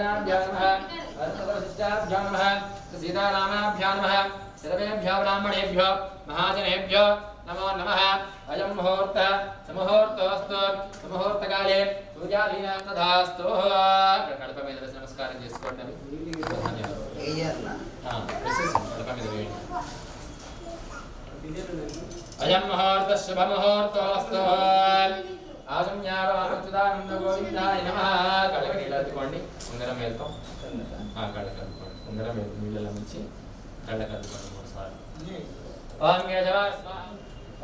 ब्रह्मण्याभ्यां नमः अनन्तवशिष्टाभ्यां नमः सीतारामाभ्यां नमः सर्वेभ्यो ब्राह्मणेभ्यो महाजनेभ्यो नमो नमः अयं मुहूर्तः सुमुहूर्तोऽस्तु सुमुहूर्तकाले सूर्यादीनां तथास्तु गणप మీద నమస్కారం చేసుకోండి अयं मुहूर्तः शुभमुहूर्तोऽस्तु आजम्यावामच्युतानन्द गोविन्दाय नमः కళ్ళకి నీళ్ళు అద్దుకోండి ఉంగరం వెళ్తాం కళ్ళకి అద్దుకోండి ఉంగరం వెళ్తాం నీళ్ళలో ముంచి కళ్ళకి అద్దుకోండి మూడుసార్లు ఓం కేశవాయ స్వాహ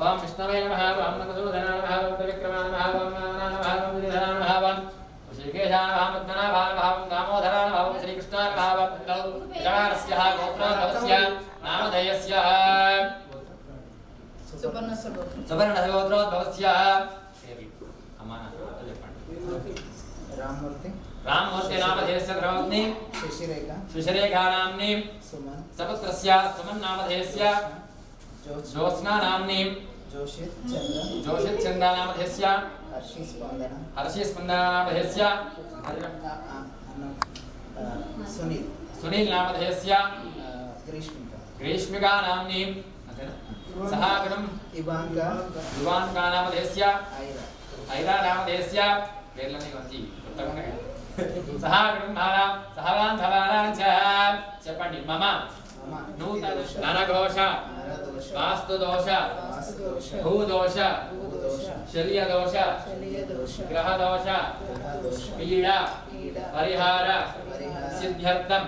ఓం విష్ణవే నమః ఓం మధుసూదనాయ నమః ఓం త్రివిక్రమాయ నమః ఓం వామనాయ నమః ఓం విజయధరాయ నమః ఓం శ్రీకేశాయ నమః పద్మనాభాయ నమః ఓం దామోదరాయ నమః ఓం శ్రీకృష్ణాయ నమః ఓం జగన్నాథస్య గోత్రోద్భవస్య నామధేయస్య సువర్ణగోత్రోద్భవస్య राममूर्ति नामधेयस्य धर्मपत्नी सुशिरेखा नाम्नी सपुत्रस्य सुमन नामधेयस्य ज्योत्स्ना नाम्नी जोशित चंदा नामधेयस्य हर्षि स्पंदना नामधेयस्य सुनील नामधेयस्य ग्रीष्मिका नाम्नी सहागणम इवांका नामधेयस्य ऐरा नामधेयस्य वेर्लने वंजी उत्तमंगा सहागणम भारा सहवांधवारांच చెప్పండి మమ నూతన నరఘోష వాస్తుదోష భూదోష శల్యదోష గ్రహదోష పీడ పరిహార సిద్ధ్యర్థం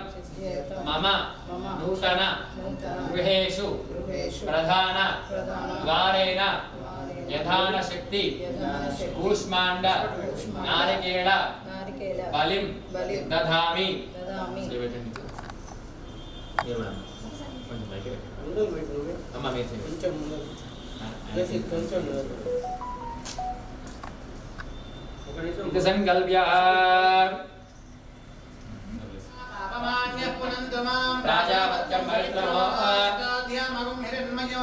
మమ నూతన గృహేషు ప్రధాన ద్వారేణ యథాన శక్తి కూష్మాండ నారికేళ బలిం దధామి అమ్మ ఇది సంకల్ప్య प्राजापत्यं पवित्रमो आद्यामगं हिरण्मयो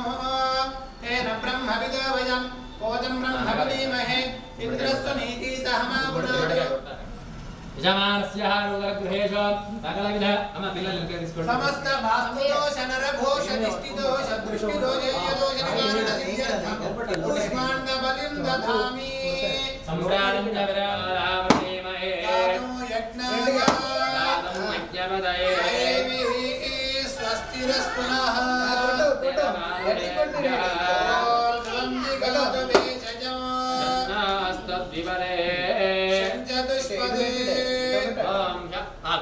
तेन ब्रह्म विदवयं कोजं ब्रह्म विदीमहे इन्द्रस्य नीति सहमापुनादो यजमानस्य रुद्रगृहेषु सकलविध मम पिल्ललके తీసుకోండి समस्त वास्तुदोष नरघोष दिष्टिदोष दृष्टिदोष यदोष निवारणसिद्ध्यर्थं पुष्माण्ड बलिं दधामि सम्राणं च विरामहेमहे यज्ञाय स्वस्तिरस्तुनः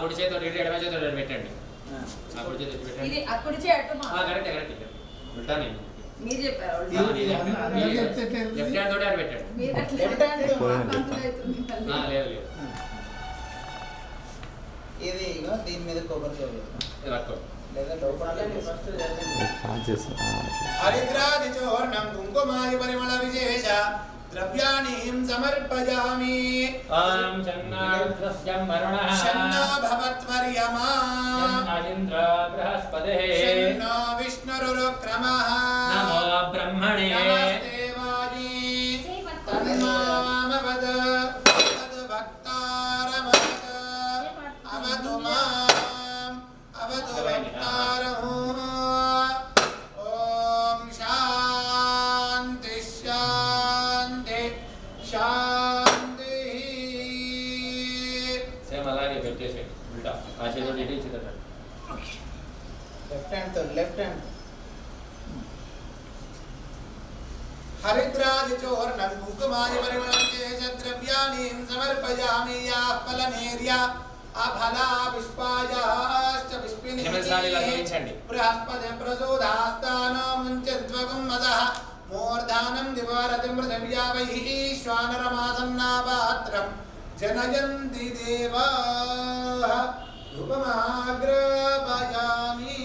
కుడి చేతితో ఎడమ చేతితో పెట్టండి కుడి చేతితో పెట్టండి కుడి చేతితో కరెక్ట్ కరెక్ట్ ఉల్టా నేను మీరు చెప్పారు లెఫ్ట్ హ్యాండ్ తోటి పెట్టండి లెఫ్ట్ హ్యాండ్ లేదు లేదు ఇది ఇగో దీని మీద కొబ్బరి చెయ్యాలి లేదా లోపల ఫస్ట్ హరిద్రాది చోర్ణం కుంకుమాది పరిమళ విశేష ద్రవ్యాణి సమర్పయామి ఓం చన్నారుద్రస్యం వరుణః శన్నా భవత్వర్యమా ఇంద్ర బృహస్పతిః శన్నా విష్ణురుక్రమః నమో బ్రహ్మణే నమస్తే వాజీ తన్మామవద लेफ्ट हैंड हरिद्रादि चोर्णं कुंकुमादि परिमलं च द्रव्याणि समर्पयामि याः फलनेर्या अफला पुष्पायाश्च पुष्पिनी बृहस्पति प्रसोदास्तानो मुञ्चद्वगं मदः मूर्धानं दिवारतिं पृथिव्या वैः श्वानरमासन्नापात्रं जनयन्ति देवाः रूपमाग्रपयामि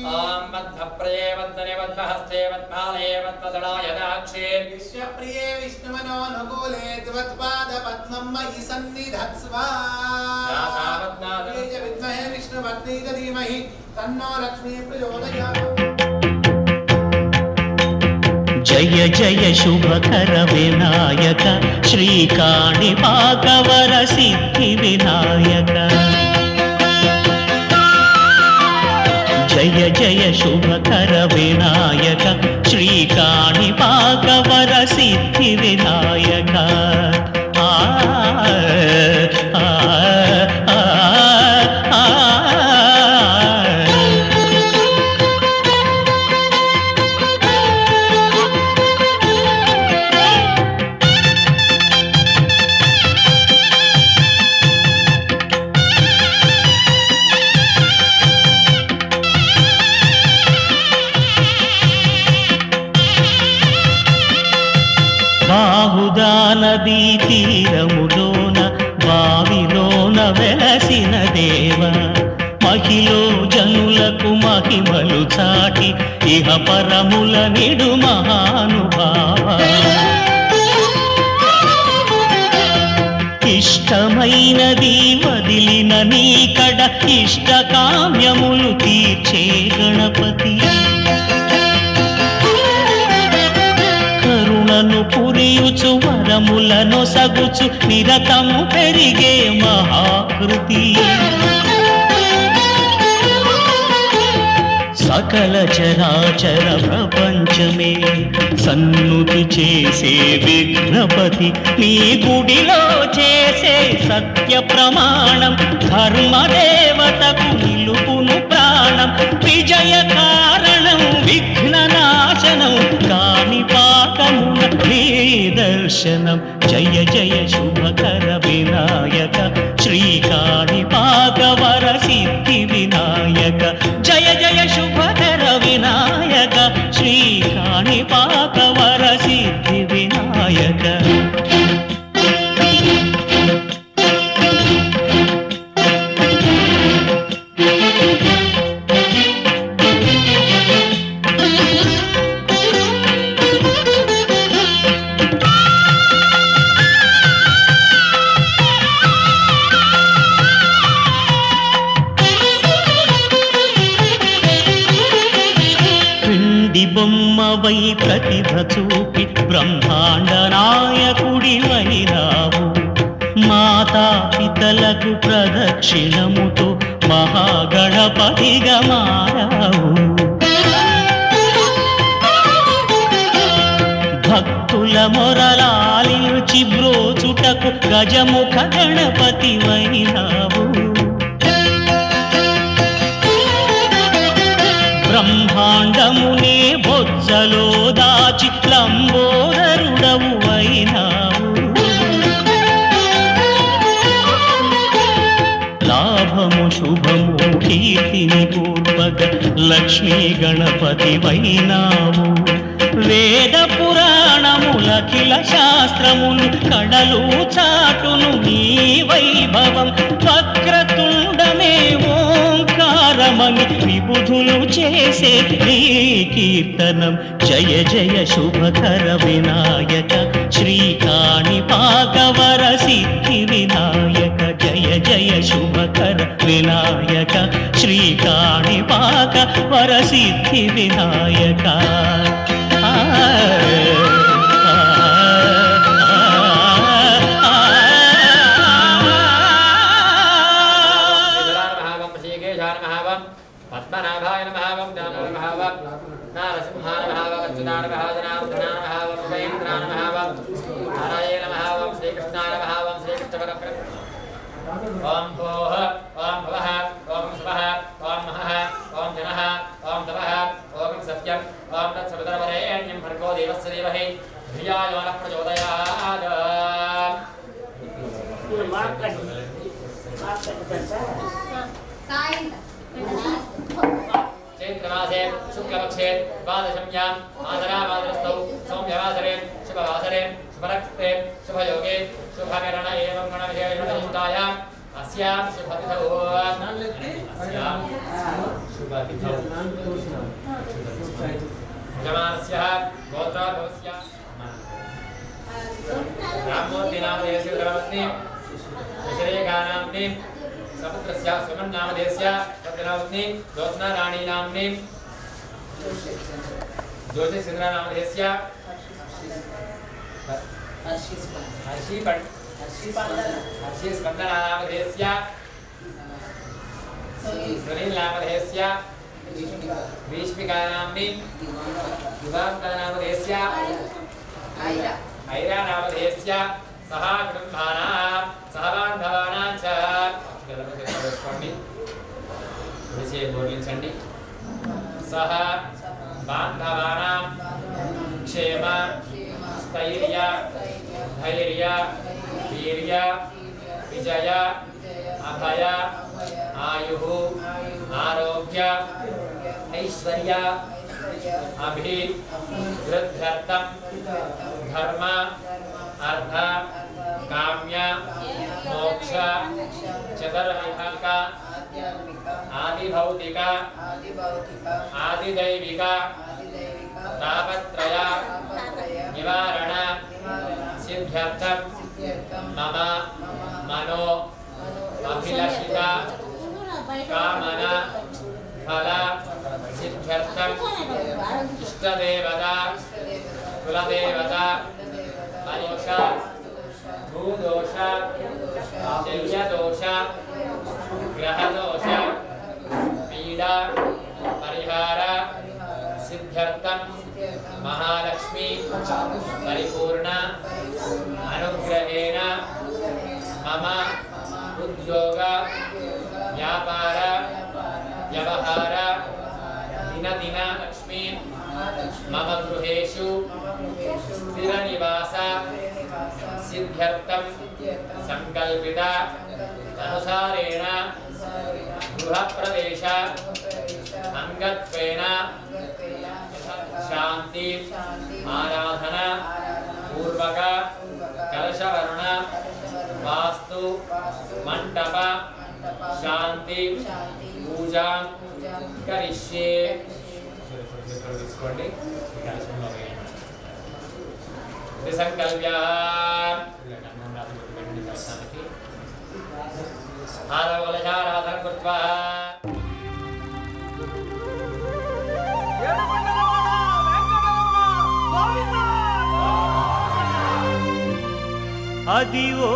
ओम मध्वप्रिये वन्दने वद्महस्ते वद्मालये वद्मदलाय दाक्षे विश्वप्रिये विष्णुमनोनुकूले द्वत्पादपद्मं मयि सन्निधत्स्व यासावद्नादे च विद्महे विष्णुपत्नी च धीमहि तन्नो लक्ष्मी प्रचोदयात् జయ జయ శుభకర వినాయక శ్రీకాణిపాకవర సిద్ధి వినాయక జయ జయ శుభకర వినాయక శ్రీకాణిపాకవర సిద్ధి వినాయక బాహుదా నదీ తీరములోన బావిలోన వెలసిన దేవ మహిలో జనులకు మహిమలు చాటి ఇహ పరముల నిడు మహానుభావ ఇష్టమైనది వదిలిన నీకడ ఇష్ట కామ్యములు తీర్చే గణపతి కరుణను పురియుచు వరములను సగుచు నిరతము పెరిగే మహాకృతి సకల చరాచర ప్రపంచమే సన్నుతి చేసే విఘ్నపతి నీ గుడిలో చేసే సత్య ప్రమాణం ధర్మదేవతకు నిలుపును ప్రాణం విజయ కారణం విఘ్న నాశనం కాణిపాకమున నీ దర్శనం జయ జయ శుభకర వినాయక శ్రీకాణిపాకవర సిద్ధి వినాయక జయ జయ శుభకర వినాయక శ్రీకాణిపాకవర సిద్ధి వినాయక బొమ్మవై ప్రతిభ చూపి బ్రహ్మాండ నాయకుడివైనావు మాతా పితలకు ప్రదక్షిణముతో మహాగణపతిగా మారావు భక్తుల మొరలాలించి బ్రోచుటకు గజముఖ గణపతివైనావు బ్రహ్మాండమునే బొజ్జలో దాచి లంబోదరుడవు అయినావు లాభము శుభము కీర్తిని పూర్వక లక్ష్మీ గణపతి వైనావు వేద పురాణములఖిల శాస్త్రములు కడలు చాటును నీ వైభవం వక్రతుండమే ఓంకారమని విబుధులు చేసే నీ కీర్తనం జయ జయ శుభకర వినాయక శ్రీకాణిపాకవర సిద్ధి వినాయక జయ జయ శుభకర వినాయక శ్రీకాణిపాకవర సిద్ధి వినాయక పద్మనాభాయ నమః వం నమో నమః వం నారసింహాయ నమః వం అచ్యుతాయ నమః జనార్దనాయ నమః వం ఉపేంద్రాయ నమః వం నారాయణ నమః వం శ్రీకృష్ణాయ నమః వం శ్రీకృష్ణ పరబ్రహ్మ ఓం భోః ఓం భవః ఓం స్వః ఓం మహః ఓం జనః ఓం తపః ఓం సత్యం ఓం తత్సవితర్వరేణ్యం భర్గో దేవస్య ధీమహి ధియో యో నః ప్రచోదయాత్ चैत्रमासे शुक्लपक्षे द्वादशम्यां आदरावादरस्थौ सौम्यवासरे शुभवासरे शुभनक्षत्रे शुभयोगे शुभकरण एवं गणविशेषयुक्तायाम् अस्यां शुभतिथौ यजमानस्य गोत्रोद्भवस्य राममूर्तिनामधेयस्य धर्मपत्नी शशिरेखानाम्नि सपुत्रस्य सुमन्नामधेयस्य पत्नीनाम्नि ज्योत्स्ना राणी नाम्नि जोशी सिंद्रानामधेयस्य हर्षी स्पन्दनामधेयस्य सुनील नामधेयस्य भीष्मिकानाम्नि युवाङ्कनामधेयस्य ऐरा नामधेयस्य सह कुटुम्बानां सहबान्धवानां च गणपतिस्वामी विषये बोधिंचंడి सह बान्धवानां क्षेम स्थैर्य धैर्य वीर्य विजय अभय आयुः आरोग्य ऐश्वर्य अभिवृद्ध्यर्थं धर्म अर्थ काम्य मोक्ष चतुर्विधक आदिभौतिक आदिदैविक तापत्रय निवारण सिद्ध्यर्थं मम मनो अभिलषित कामना फल सिद्ध्यर्थं इष्टदेवता कुलदेवता दोष भूदोष शल्यदोष ग्रहदोष पीडा परिहार सिद्ध्यर्थं महालक्ष्मी परिपूर्ण अनुग्रहेण मम उद्योग व्यापार व्यवहार दिन लक्ष्मी मम गृहेषु स्थिरनिवास सिद्ध्यर्थं संकल्पित अनुसारेण गृहप्रवेश अंगत्वेन शांति आराधना पूर्वक कलशवर्ण वास्तु मंडप शांति पूजा करिष्ये संकल्प्य आराधना कृत्वा అదివో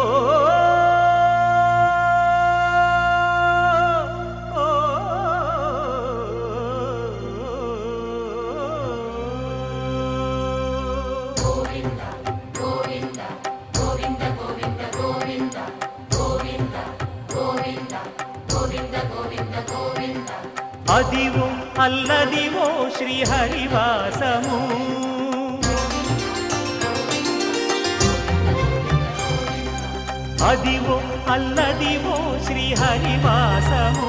అదివో అల్లదివో శ్రీహరివాసము అదివో అల్లదివో శ్రీహరివాసము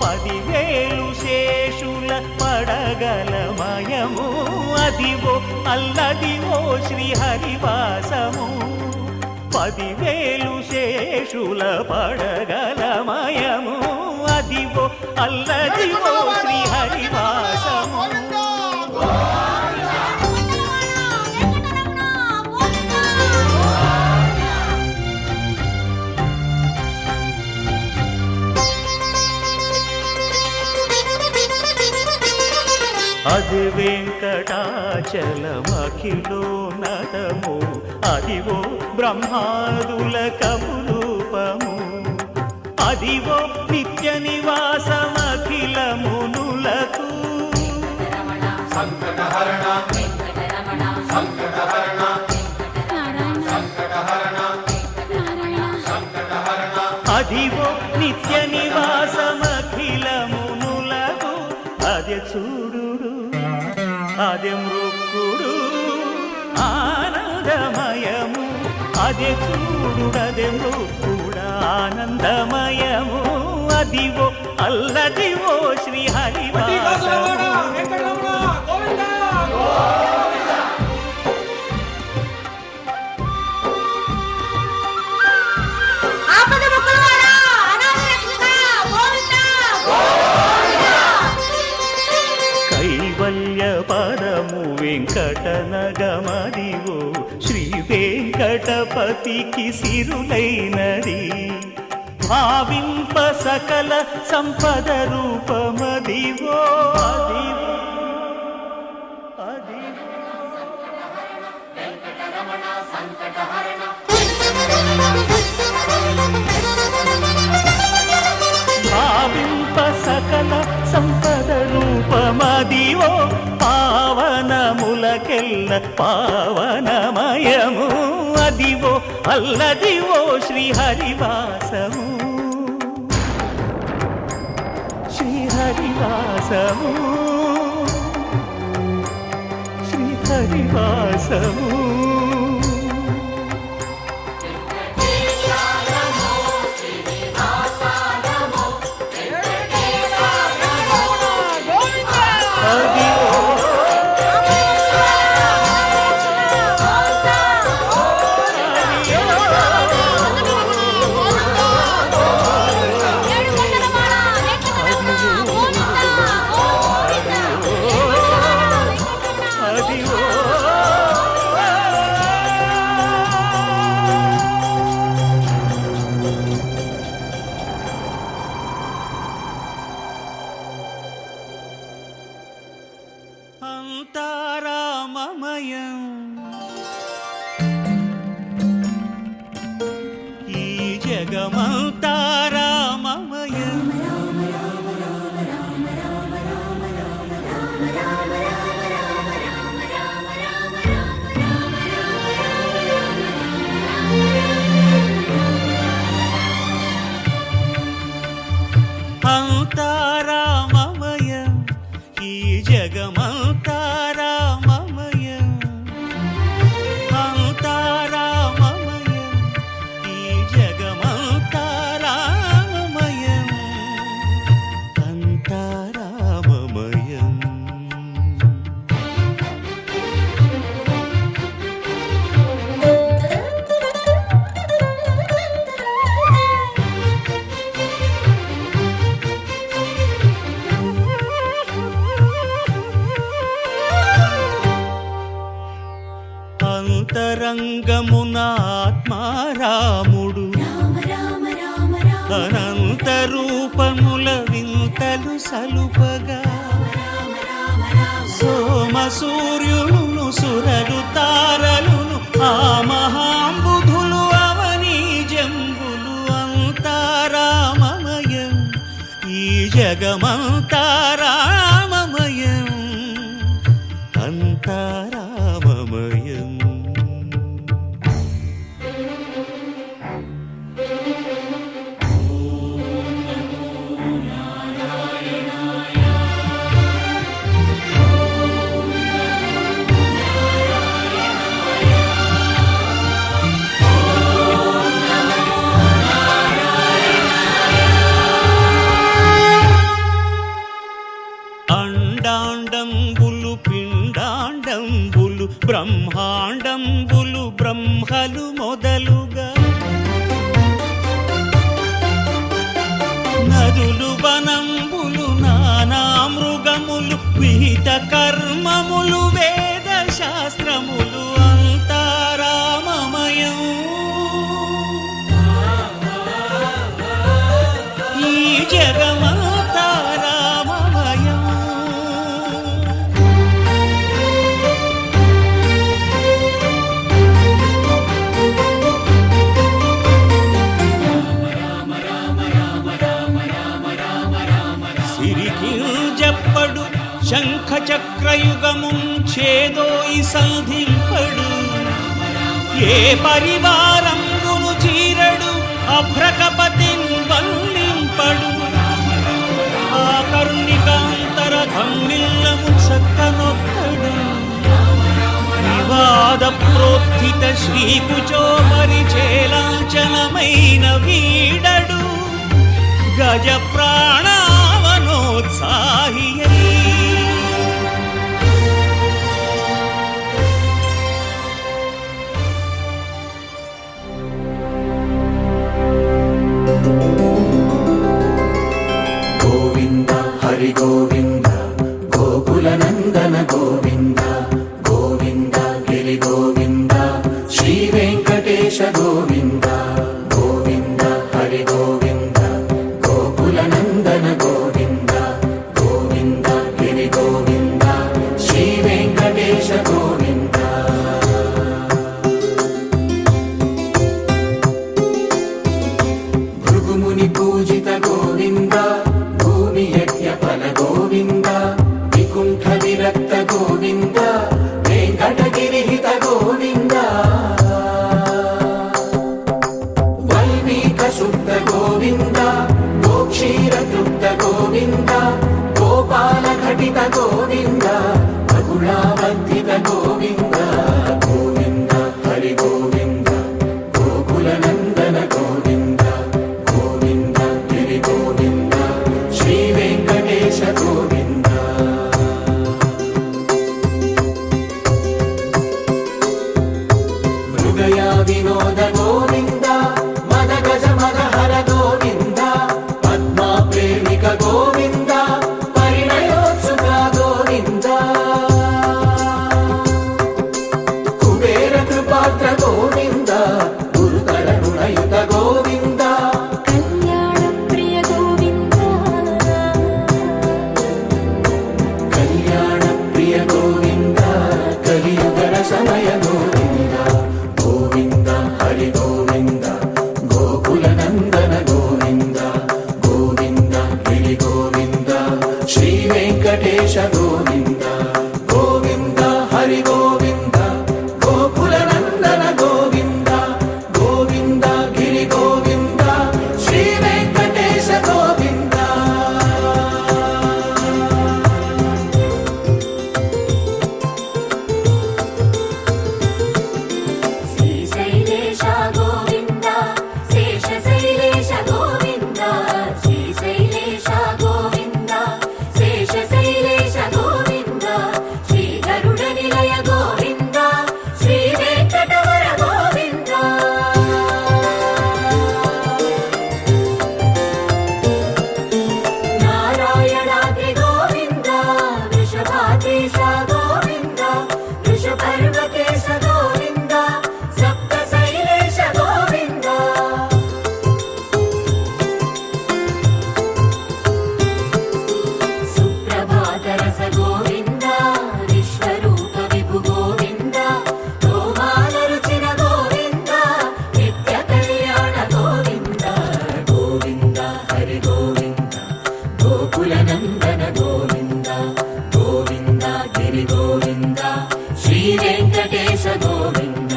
10,000 శేషుల పడగలమయము అదివో అల్లదివో శ్రీహరివాసము 10,000 శేషుల పడగలమయము అదివో అల్లదివో శ్రీహరివాసము అది వెంకటాచలమఖిలోన్నతము అదివో బ్రహ్మాదుల కపురూపము అదివో నిత్య నివాసమఖిల మునులకు సంకటహరణ సంకటహరణ సంకటహరణ సంకటహరణ అదివో నిత్య నివాసమఖిల మునులకు అదే చూడు అదే మృక్కుడు ఆనందమయము అదే చూడు అదే మృక్కుడు ఆనందమయము అదివో అల్లదివో శ్రీహరివాసము కైవల్య పరము వెంకటనగమదివో శ్రీ వెంకటపతికి సిరులైనది భావింప సకల సంపద రూపమదివో భావింప సకల సంపద రూపమదివో పావనములకెల్ల పావనమయము అదివో అల్లదివో శ్రీహరివాసము శ్రీహరివాసము శ్రీహరివాసము అంతారామమయం ఈ జగమంతారామమయం అంతారామమయం ఈ జగమంతారామమయం అంతారామమయం ఈ జగమంతారామమయం అంతారామమయం అంతరంగమున ఆత్మారాముడు అనంత రూపముల వింతలు సలుపగా సోమ సూర్యులను సురలు తారలును ఆ మహాంబుధులు అవనీ జంబులు అంతారామమయం ఈ జగమంతారామమయం అంతారామమయం అండాండంబులు పిండాండంబులు బ్రహ్మాండంబులు బ్రహ్మలు మొదలుగా నదులు వనంబులు నానా మృగములు విహిత కర్మములు వేద శాస్త్రములు అంతారామమయం ఈ జగమంతారామమయం సిరికింజప్పడు శంఖ చక్రయుగముం చేదోయి సంధింపడు ఏ పరివారంబును చీరడు అభ్రకపతిన్ వల్లింపడు ఆ కరుణికాంతర ధమ్మిల్లము చక్కనొక్కడు వివాద ప్రోత్థిత శ్రీకుచో పరిచేలాంఛనమైన వీడడు గజ ప్రాణావనోత్సాహియై గోవింద హరి గోవింద గోకులనందన గోవింద గోవింద గిరి గోవింద శ్రీ వెంకటేశ గోవింద గోవింద హరి గోవింద గోకులనందన గోవింద గోవింద గోవింద వెంకటగిరిహిత గోవింద వల్మీక శుద్ధ గోవింద గోక్షీర తృప్త గోవింద గోపాల ఘటిత గోవింద బహుళావర్ధిత గోవింద గోవింద హరి గోవింద గోకుల నందన గోవింద గోవింద గిరి గోవింద శ్రీ వెంకటేశ గోవింద మృగయా వినోద గోవింద మద గజ మదహర గోవింద పద్మా ప్రేమిక గోవింద పరిణయోత్సుక గోవింద కుబేర కృపాత్ర గోవింద గురుతర రుణయుత గోవింద కళ్యాణ ప్రియ గోవింద కళ్యాణ ప్రియ గోవింద కలియుగర సమయ గోవింద గోవింద హరి గోవింద గోకుల నందన గోవింద గోవింద గిరి గోవింద శ్రీ వెంకటేశ గోవింద గోవింద హరి గోవింద గోకుల నందన గోవింద గోవింద గిరి గోవింద శ్రీ వెంకటేశ గోవింద శ్రీశైలేశ గోవింద శేషశైలేశ గోవింద శ్రీశైలేశ గోవింద శేషశైలేశ గోవింద శ్రీ గరుడ నిలయ గోవింద శ్రీ వెంకటవర గోవింద నారాయణాద్రి గోవింద వృషభాద్రీశ గోవింద వృషపర్వతేశ గోవింద సప్తశైలేశ గోవింద సుప్రభాతరస గోవింద విశ్వరూప విభు గోవింద గోమాల రుచిర గోవింద నిత్య కళ్యాణ గోవింద గోవింద హరి గోవింద గోకుల నందన గోవింద గోవింద గిరి గోవింద శ్రీ వెంకటేశ గోవింద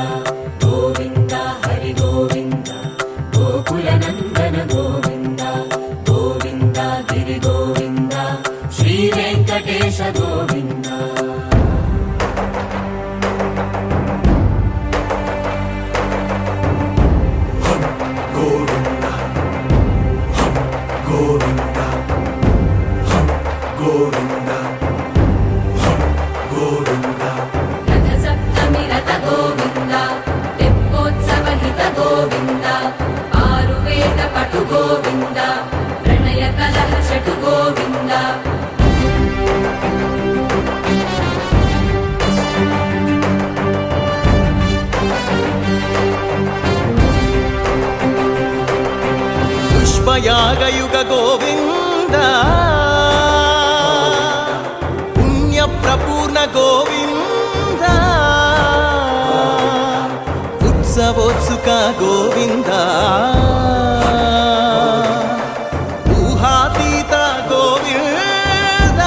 గోవింద హరి గోవింద గోకుల నందన గోవింద గోవింద గిరి గోవింద శ్రీ వెంకటేశ గోవింద గోవింద గోవింద గోవింద గోవింద రథ సప్తమి రథ గోవింద తెప్పోత్సవ హిత గోవింద ఆరువేద పటు గోవింద ప్రణయ కలహ షటు గోవింద పుష్పయాగయుగ గోవింద పుణ్యప్రపూర్ణ గోవింద ఉత్సవోత్సుక గోవింద ఊహాతీత గోవింద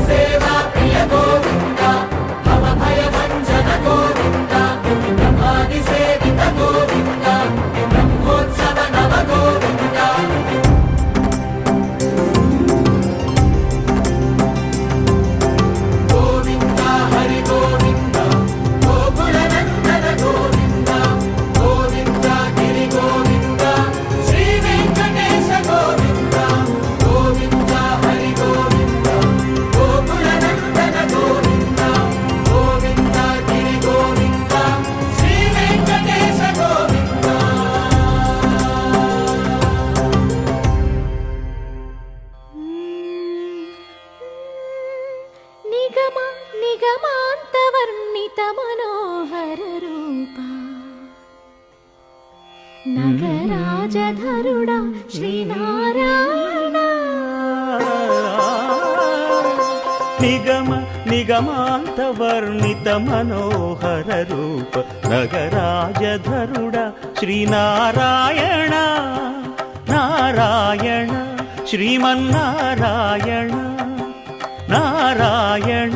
సేవా ప్రియ గోవింద భవ భయ భంజన గోవింద బ్రహ్మాది సేవిత గోవింద బ్రహ్మోత్సవ నవ గోవింద గోవింద హరి గోవింద గోకుల నందన గోవింద గోవింద గిరి గోవింద శ్రీ వెంకటేశ గోవింద గోవింద హరి గోవింద గోకుల నందన గోవింద గోవింద గిరి గోవింద శ్రీ వెంకటేశ గోవింద నిగమ నిగమాంతవర్ణిత మనోహర రూప నగరాజధరుడా శ్రీనారాయణ నిగమ నిగమాంతవర్ణిత మనోహర రూప నగరాజధరుడ శ్రీనారాయణ నారాయణ శ్రీమన్నారాయణ నారాయణ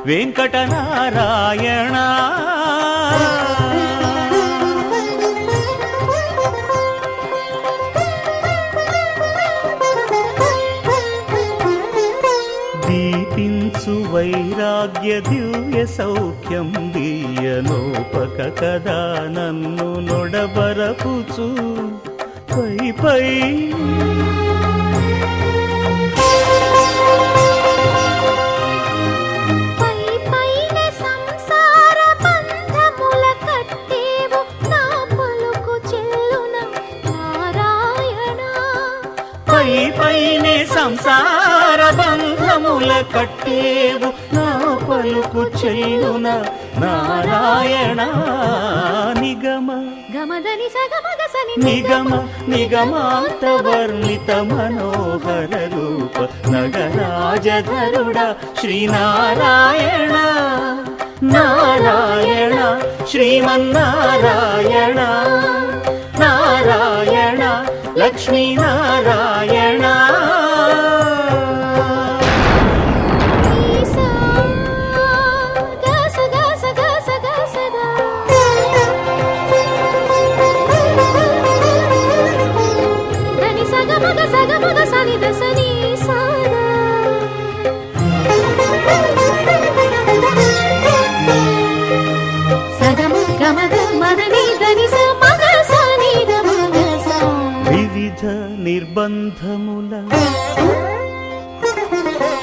వెంకటనారాయణ దీపించు వైరాగ్య దివ్య సౌఖ్యం దీయనోపక కదా నన్ను నొడబరపుచు పై పై పైనే సంసార బంధముల కట్టేవు నా పలుకు చెల్లున నారాయణ నిగమ గమదని సగమగసని నిగమ నిగమాంత వర్ణిత మనోహర రూప నగరాజధరుడ శ్రీనారాయణ నారాయణ శ్రీమన్నారాయణ నారాయణ లక్ష్మీనారాయణ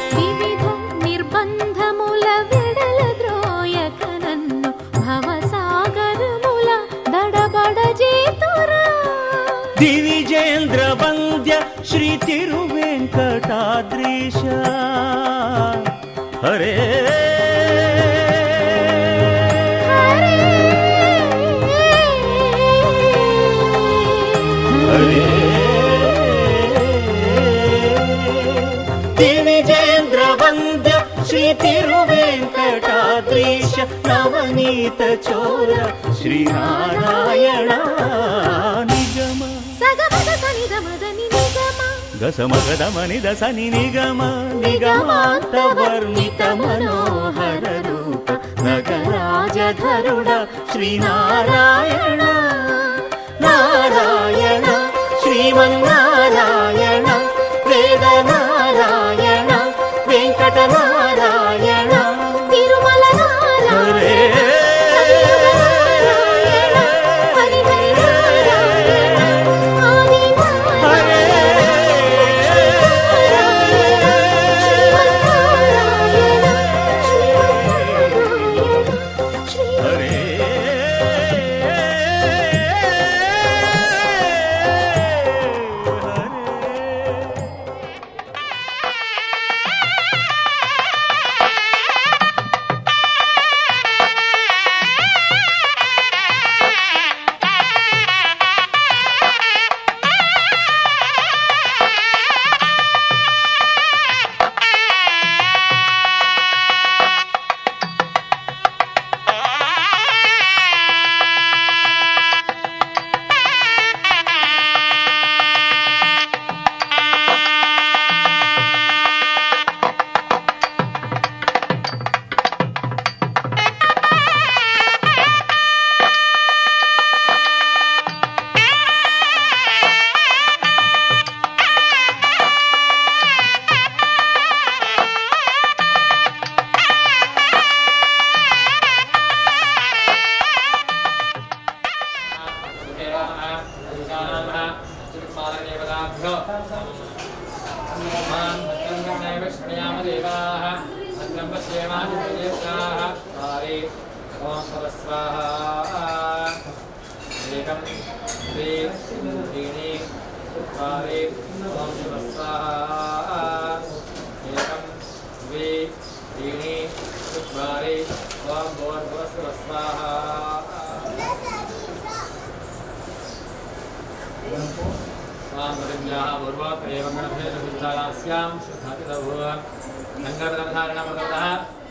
వివిధ నిర్బంధముల వెడల ద్రోయక నన్ను భవసాగరముల దడబడ జేతురా దివిజేంద్ర వంద్య శ్రీ తిరువెంకటాద్రీశ హరే దివిజేంద్ర వంద్య శ్రీ తిరువెంకటాద్రీశ నవనీత చోర శ్రీనారాయణ నిగమ గసమగదమని దసని నిగమ నిగమాంత వర్ణిత మనోహర రూప నగరాజధరుడ శ్రీనారాయణ నారాయణ శ్రీమన్నారాయణ వేదనారాయణ వెంకటనారాయణ తిరుమల నారాయణ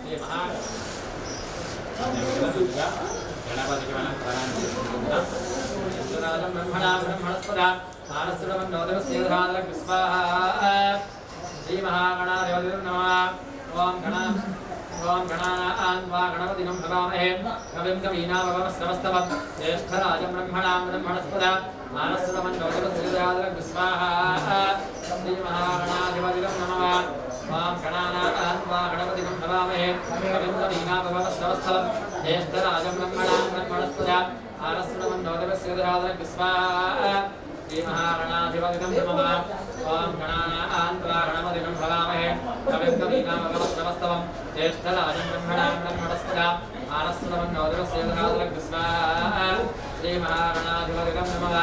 శ్రీ గణపతికి మనం ప్రాణాన్ని చేసుకుంటున్నాం. బ్రహ్మణ బ్రహ్మణస్పద మానసురమన్నోదవస్యేధాదర స్వాహ. శ్రీ మహాగణాధిపతిం నమః. ఓం గణానాం గణపతిం భవామహే కవిం కవీనామవస్రవస్తవం జ్యేష్ఠరాజం బ్రహ్మణాం బ్రహ్మణస్పద మానసురమన్నోదవస్యేధాదర స్వాహ. శ్రీ మహాగణాధిపతిం నమః. ఓం గణానాం గణపతిం భవామహే కవిం కవీనామవస్రవస్తవం జ్యేష్ఠరాజం బ్రహ్మణాం బ్రహ్మణస్పద మానసురమన్నోదవస్యేధాదర స్వాహ. శ్రీ మహాగణాధిపతిం నమః. ఓం గణానాం గణపతిం భవామహే కవిం కవీనామవస్రవస్తవం జ్యేష్ఠరాజం బ్రహ్మణాం బ్రహ్మణస్పద మానసురమన్నోదవస్యేధాదర స్వాహ. శ్రీ మహాగణాధిపతిం నమః.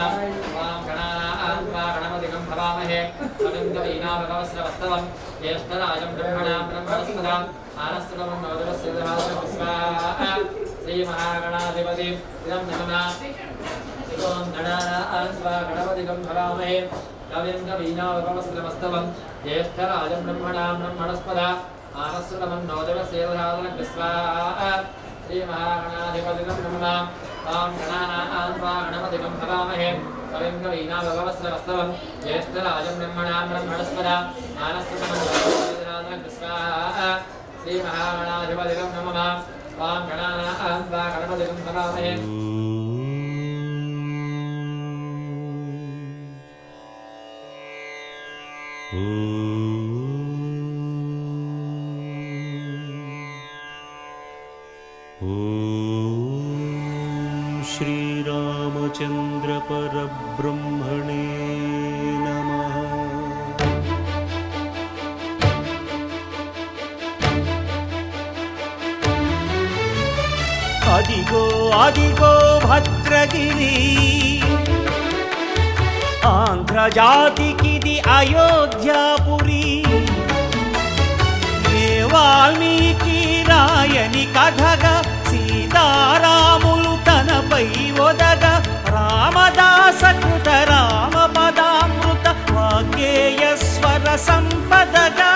ఓం గణానాం గణపతిం భవామహే కవిం కవీనామవస్రవస్తవం జ్యేష్ఠరాజం బ్రహ్మణాం బ్రహ్మణస్పద మానసురమన్నోదవస్యేధాదర స్వాహ. శ్రీ మహాగణాధిపతిం నమః. ఓం గణానాం గణపతిం భవామహే కవిం కవీనామవస్రవస్తవం జ్యేష్ఠరాజం బ్రహ్మణాం బ్రహ్మణస్పద మానసురమన్నోదవస్యేధాదర స్వాహ. శ్రీ మహాగణాధిపతిం నమః. ఓం గణానాం గణపతిం భవామహే కవిం కవీనామవస్రవస్తవం జ్యేష్ఠరాజం బ్రహ్మణాం బ్రహ్మణస్పద మానసురమన్నోదవస్యేధాదర స్వాహ. శ్రీ మహాగణాధిపతిం నమః. ఓం గణానాం గణపతిం భవామహే श्रीरामचन्द्र परब्रह्मणे नमः. अदिगो अदिगो भद्रगिरि आन्ध्रजातिकिदि अयोध्यापुरी ये वाल्मीकि रायनि कथगा సీతారాములు తనపై ఒదగ రామదాస కృత రామ పదామృత వాగ్గేయ స్వర సంపదగా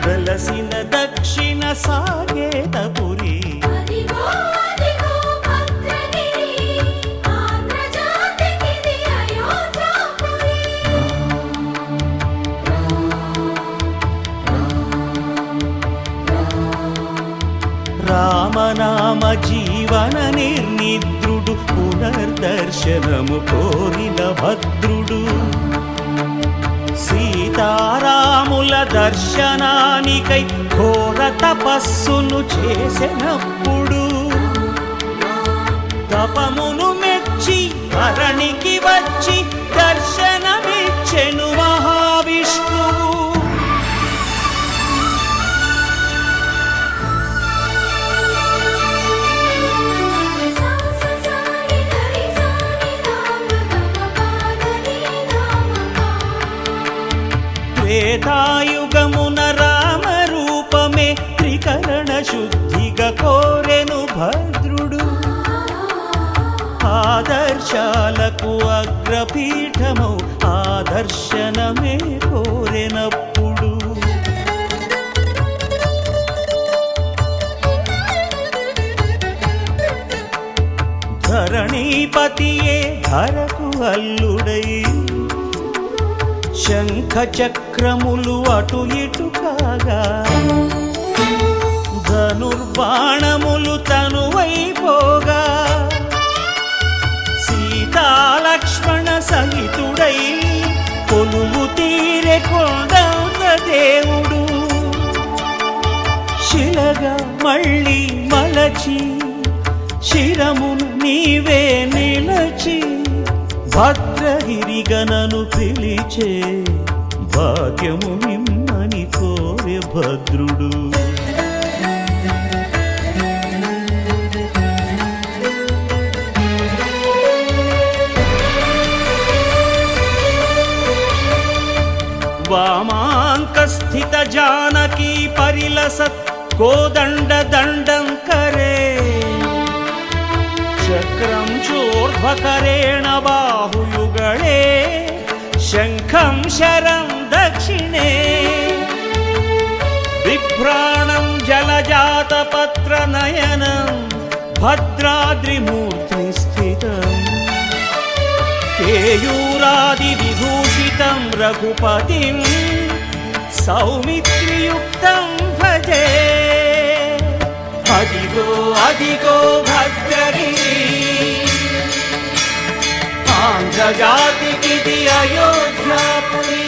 వెలసిన దక్షిణ సాగేతపురి. రామనామ జీవన నిర్నిద్రుడు పునర్దర్శనము కోరిన భద్రుడు సీతారాముల దర్శనానికై ఘోర తపస్సును చేసినప్పుడు తపమును మెచ్చి ధరణికి వచ్చి దర్శనమిచ్చెను మహావిష్ణువు. త్రేతాయుగమున రామ రూపమే త్రికరణ శుద్ధిగా కోరెను భద్రుడు. ఆదర్శాలకు అగ్రపీఠము ఆదర్శనమే కోరెనప్పుడు ధరణీపతియే ధరకు అల్లుడై శంఖ చక్రములు అటు ఇటు కాగా ధనుర్బాణములు తనువైపోగా సీతాలక్ష్మణ సహితుడై కొలువు తీరె కొండంత దేవుడు శిలగా మళ్ళీ మలచి శిరమును నీవే నిలచి భద్రగిరిగనను పిలిచే భాగ్యము నిమ్మని కోరె భద్రుడు. वामाङ्कस्थित जानकी परिलसत् कोदण्ड दण्डं करे चक्रं चोर्ध्वकरेण बाहुयुगळे शङ्खं शरं दक्षिणे బిభ్రాణం జలజాతపత్రనయనం భద్రాద్రిమూర్తి స్థితం కేయూరాదివిభూషితం రఘుపతిం సౌమిత్రియుక్తం భజే. అదిగో అదిగో భద్రగిరి ఆంధ్రజాతికిది అయోధ్యాపురి.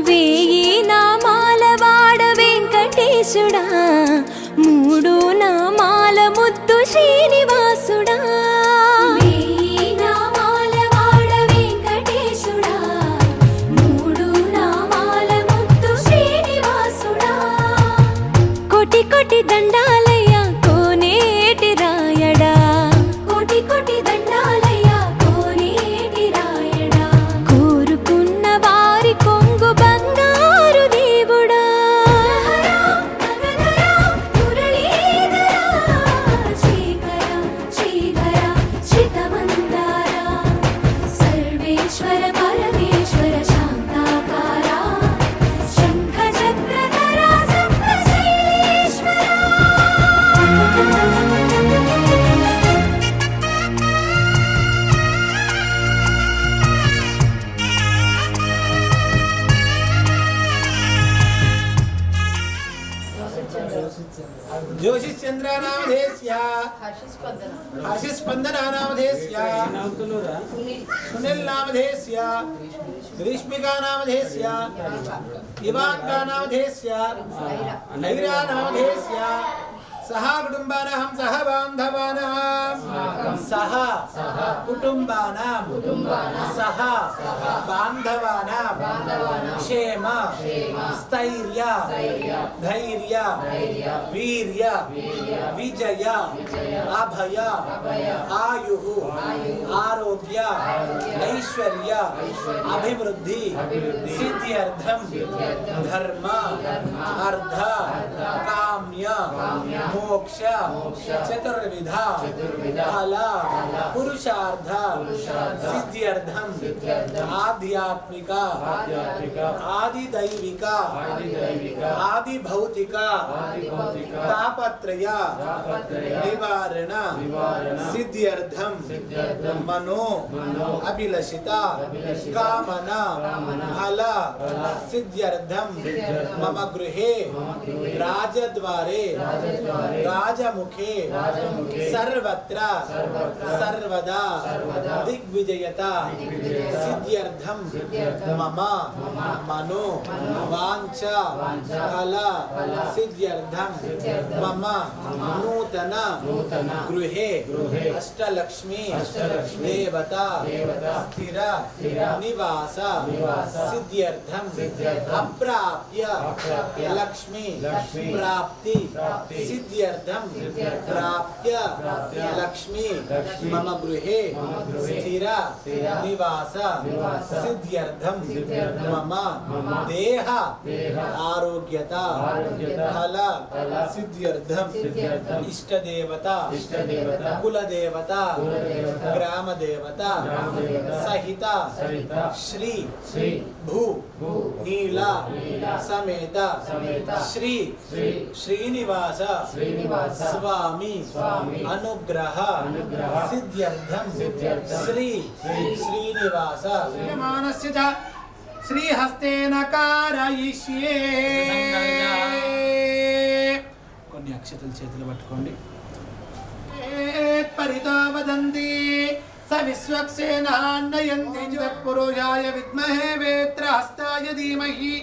వేయి నామాల వాడ వెంకటేశుడా, మూడు నామాల ముద్దు శ్రీనివాసుడా. వేయి నామాల వాడ వెంకటేశుడా, మూడు నామాల ముద్దు శ్రీనివాసుడా. కోటి కోటి దండాలయ్యా కోనేటి రాయడా, కోటి కోటి దండాలయ్యా కోనేటి రాయడా. కోరుకున్న వారి కొంగు బంగారు దేవుడా. సర్వేశ్వర పరమేశ్వర శాంతాకార శంఖ చక్రధర సప్తశైలేశ్వర. जोशिश्चन्द्रनामधेयस्य हर्षस्पन्दनामधेयस्य सुनीलनामधेयस्य ग्रीष्मिकानामधेयस्य इवाङ्कानामधेयस्य नैरानामधेयस्य सह कुटुम्बानां सह बान्धवानां सह कुटुम्बानां सह बान्धवानां क्षेम स्थैर्य धैर्य वीर्य विजय अभय आयुः आरोग्य ऐश्वर्य अभिवृद्धि सिद्ध्यर्थं धर्म अर्थ काम्य मोक्ष चतुर्विध फल पुरुषार्थ सिद्ध्यर्थं आध्यात्मिक आदिदैविक आदिभौतिक तापत्रय निवारण सिद्ध्यर्थं मनो अभिलषित कामना फल सिद्ध्यर्थं मम गृहे राजद्वारे राजमुखे सर्वत्र सर्वदा दिग्विजयता सिद्ध्यर्थं मम मनो वाञ्छा फल सिद्ध्यर्थं मम नूतन गृहे अष्टलक्ष्मी देवता स्थिर निवास सिद्ध्यर्थं अप्राप्य लक्ष्मी प्राप्ति सिद्ध्यर्थं प्राप्य लक्ष्मी मम गृहे स्थिर निवास सिद्ध्यर्थं मम देह आरोग्यता फल सिद्ध्यर्थं इष्टदेवता कुलदेवता ग्रामदेवता सहित श्री भू नीला समेत श्री श्रीनिवास स्वामी अनुग्रह सिद्ध्यर्थं श्री श्रीनिवास मानस्य च श्रीहस्तेन कारयिष्ये. కొన్ని అక్షతలు చేతులు పట్టుకోండి. परितो वदन्ति स विश्वक्सेनान्नयन्ति जगत्पुरुषाय विद्महे वेत्रहस्ताय धीमहि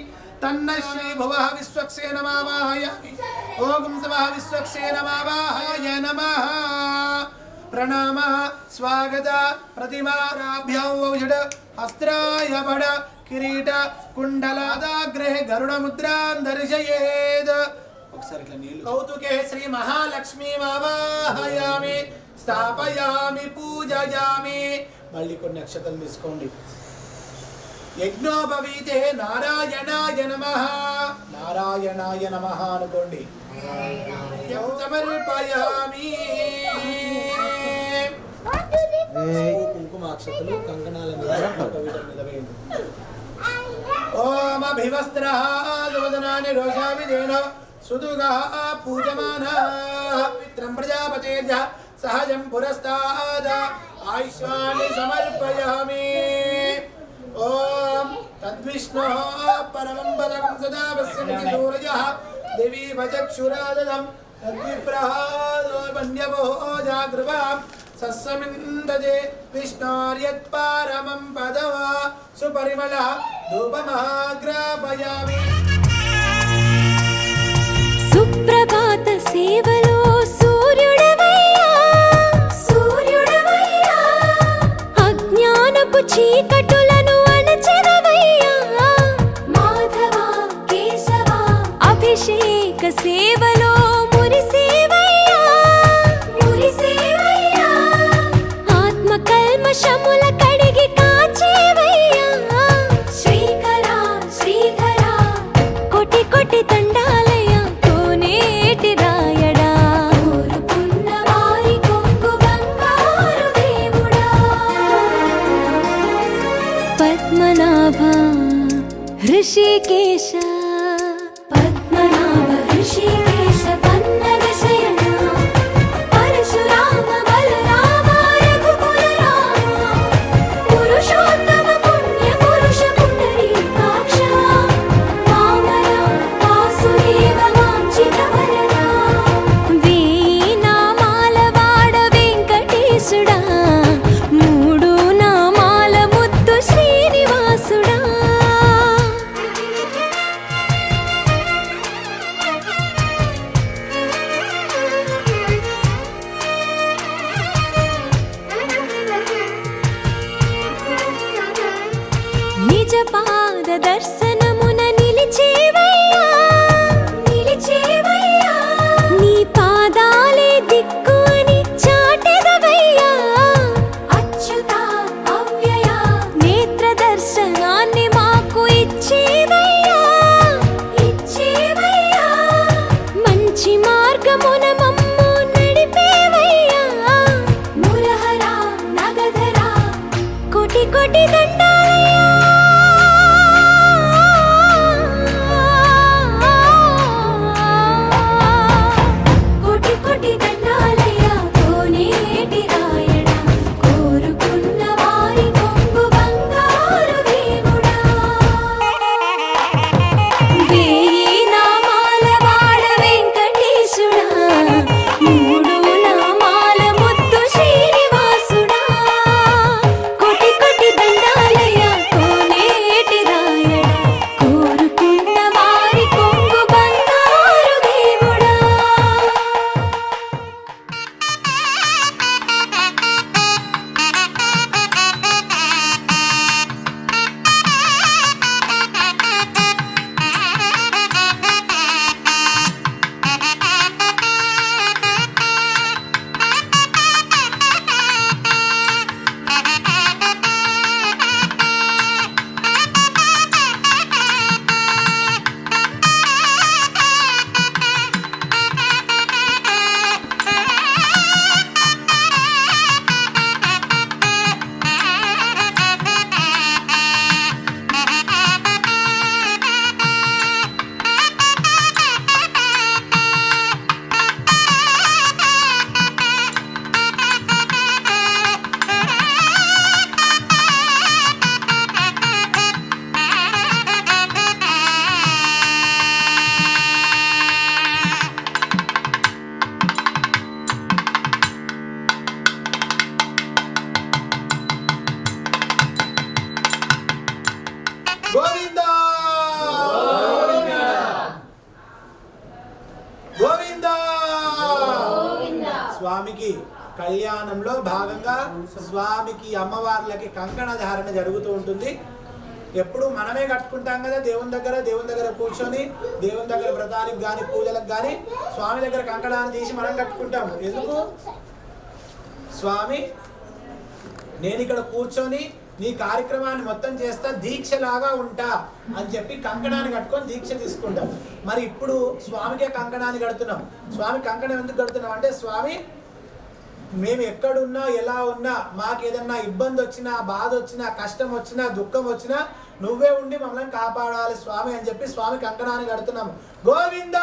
तन्नः श्रीभुवः विश्वक्सेनमावाहयामि ओम सवः विश्वक्सेनमावाहय नमः प्रणाम स्वागत प्रतिमाराभ्यां औषध हस्त्राय बड किरीट कुंडलादाग्रहे गरुडमुद्रां दर्शयेत् कौतुके श्री महालक्ष्मी आवाहयामि स्थापयामि पूजयामि मल्ली కొన్ని అక్షతలు తీసుకోండి యజ్ఞోపవీతే నారాయణాయ నమః నారాయణాయ నమః అనుకోండి సమర్పయామి కుంకుమ అక్షతలు కంకణాల మీద పవిత్రం మీద వేయండి ఓం అభివస్త్రః వదనాని రోషావిదేన సుదుగః పూజమానః పిత్రం ప్రజాపతేర్య సహజం పురస్తాద ఆయుష్మాని సమర్పయామి ఓం తద్విష్ణోః పరమం పదం సదా పశ్యంతి సూర్యః దేవీ వచక్షురాదం తద్విప్రహాదో వన్యవో జాగృవాం సస్సమిందజే విష్ణోర్యత్ పరమం పదవ సుపరిమళ ధూపమాగ్రాపయామి సుప్రభాత సేవలో సూర్యుడవయ్యా సూర్యుడవయ్యా అజ్ఞానపు చీకటులను అణచెదవయ్యా మాధవ కేశవ అభిషేక సేవలో మురిసేవయ్యా మురిసేవయ్యా ఆత్మ కల్మషముల కడిగి కాచేవయ్యా శ్రీకర శ్రీధర కోటి కోటి దండాలయ కోనేటి రాయడా కోరుకున్న వారి కొంగు బంగారు దేవుడా పద్మనాభ హృషికేశ పద్మనాభ హృషికేశ పన్నగ శయన పరశురామ బలరామ రఘుకుల రామ పురుషోత్తమ పుణ్య పురుష పుండరీకాక్ష వామన వాసుదేవ వాంఛిత వరద వేయి నామాల వాడ వెంకటేశుడా మూడు నామాల ముద్దు శ్రీనివాసుడా నిజ పాద దర్శనమున నిలిచేవయ్యా నిలిచేవయ్యా నీ పాదాలే దిక్కు అని చాటెదవయ్యా అచ్యుత అవ్యయ నేత్ర దర్శనాన్ని మాకు ఇచ్చేవయ్యా ఇచ్చేవయ్యా మంచి మార్గమున మమ్ము నడిపేవయ్యా మురహర నగధర కోటి కోటి దండాలయ్యా స్వామికి కళ్యాణంలో భాగంగా స్వామికి అమ్మవార్లకి కంకణ ధారణ జరుగుతూ ఉంటుంది. ఎప్పుడు మనమే కట్టుకుంటాం కదా దేవుని దగ్గర కూర్చొని దేవుని దగ్గర వ్రతానికి కానీ పూజలకు కానీ స్వామి దగ్గర కంకణాన్ని తీసి మనం కట్టుకుంటాము. ఎందుకు? స్వామి నేను ఇక్కడ కూర్చొని నీ కార్యక్రమాన్ని మొత్తం చేస్తా, దీక్షలాగా ఉంటా అని చెప్పి కంకణాన్ని కట్టుకొని దీక్ష తీసుకుంటాం. మరి ఇప్పుడు స్వామికే కంకణాన్ని కడుతున్నాం. స్వామి కంకణం ఎందుకు కడుతున్నాం అంటే స్వామి మేము ఎక్కడున్నా ఎలా ఉన్నా మాకు ఏదన్నా ఇబ్బంది వచ్చినా బాధ వచ్చినా కష్టం వచ్చినా దుఃఖం వచ్చినా నువ్వే ఉండి మమ్మల్ని కాపాడాలి స్వామి అని చెప్పి స్వామి కంకణాన్ని కడుతున్నాము. గోవింద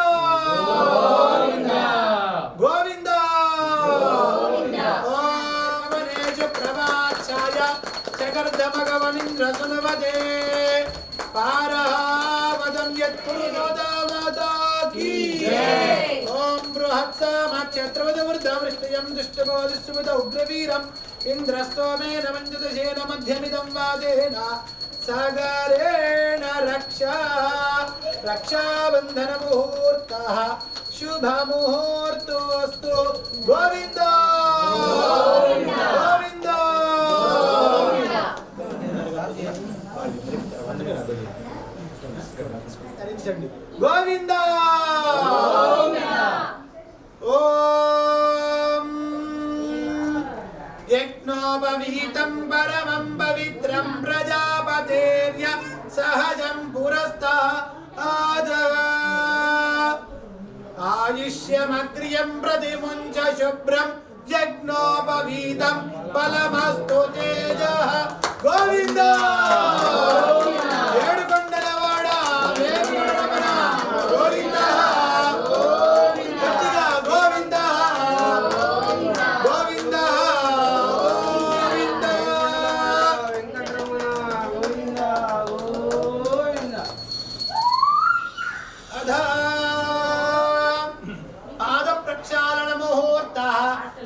గోవింద ప్రభాఛాయ జగర్దమగవనింద్ర సునవదే పారవదం యత్పురుషోదామాతాకి ఓం బృహత్సామక్షత్రవదవృద్ధవృష్టయం దుష్టబోధిస్తుమిత ఉగ్రవీరం ఇంద్రస్తోమేన మంజుదశేన మధ్యమిదం వాదేన సాగరేణ రక్షాబంధన ముహూర్త శుభ ముహూర్తోస్తు. గోవింద గోవింద గోవింద ఓం యజ్ఞోపవీతం పరమం పవిత్రం ప్రజాపతేర్య సహజం పురస్తాద్ ఆయుష్యమగ్రియం ప్రతిముంచ శుభ్రం యజ్ఞోపవీతం ఫలమస్తు తేజః. గోవింద ఏడుకొండలవాడ వేంకటరమణ గోవింద గట్టిగా గోవింద గోవింద గోవింద అధా పాద ప్రక్షాళన ముహూర్త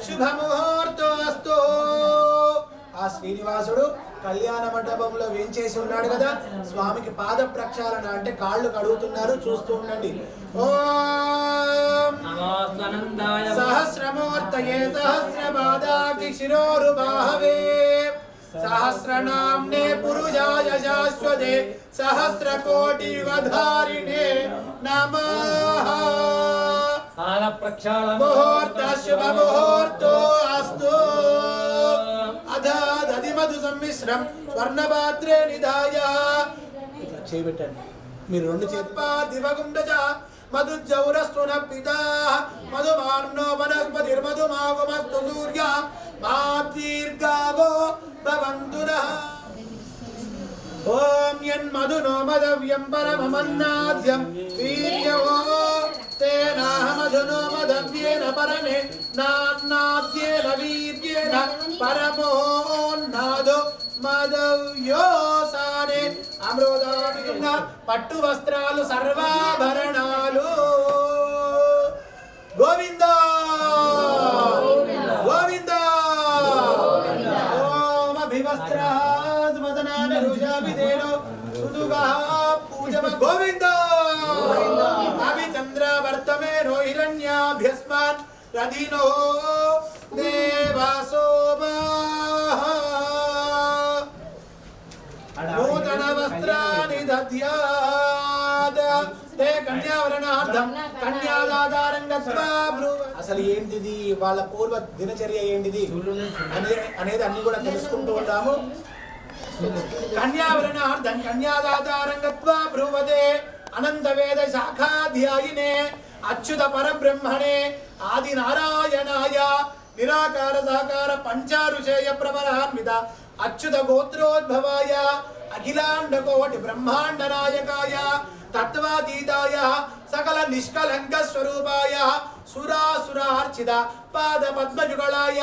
శుభ ముహూర్తోస్తు. ఆ శ్రీనివాసుడు కళ్యాణ మండపంలో వేంచేసి ఉన్నాడు కదా, స్వామికి పాద ప్రక్షాళన అంటే కాళ్ళు కడుగుతున్నారు, చూస్తూ ఉండండి. ఓం సహస్రమూర్తయే సహస్రపాదాక్షి శిరోరుబాహవే సహస్రనామ్నే పురుషాయ శాశ్వతే సహస్రకోటి యుగధారిణే నమః. ముహూర్త శుభ ముహూర్తో అస్తు. అధాదధి మధు సమ్మిశ్రం స్వర్ణపాత్రే నిధాయ. ఇట్లా చేయబెట్టండి మీరు రెండు చేతులు. దివగుండజ మధుజౌరస్తున పితా మధుమార్ణో వనస్పతిర్మధుమాగుమస్తు సూర్య మా దీర్ఘావో భవంతునః. ఓం యన్మధునో మదవ్యం పరమమన్నాద్యం వీర్యో తేనాహమధునో మదవ్యేన పరమే నాన్నాద్యేన వీర్యేన పరమోన్నాదో మదవ్యోసానే. అమృతాదిన పట్టు వస్త్రాలు సర్వాభరణాలు. గోవింద గోవింద ఓం అభివస్త్రాద్ వదనాన రుజాభిదేనో సుదుగా పూజమ. గోవింద అభిచంద్రవర్తమేనో హిరణ్యాభ్యస్మాన్ రధినో దేవాసోమాః. నూతన వస్త్రాని దద్యాద్ తే కన్యావరణార్థం కన్యాదాదారం గత్వా బ్రువ. అసలు ఏంటిది వాళ్ళ పూర్వ దినచర్య ఏంటిది అనేది అన్ని కూడా తెలుసుకుంటూ ఉంటాము. కన్యావరణార్థం కన్యాదాదారం గత్వా బ్రువదే అనంత వేద శాఖాధ్యాయినే అచ్యుత పరబ్రహ్మణే ఆది నారాయణాయ నిరాకార సాకార పంచారుషేయ ప్రవరాన్విత అచ్యుత గోత్రోద్భవాయ అఖిలాండ కోటి బ్రహ్మాండ నాయకాయ తత్వాతీతాయ సకల నిష్కలంక స్వరూపాయ సురాసురార్చిత పాద పద్మయుగళాయ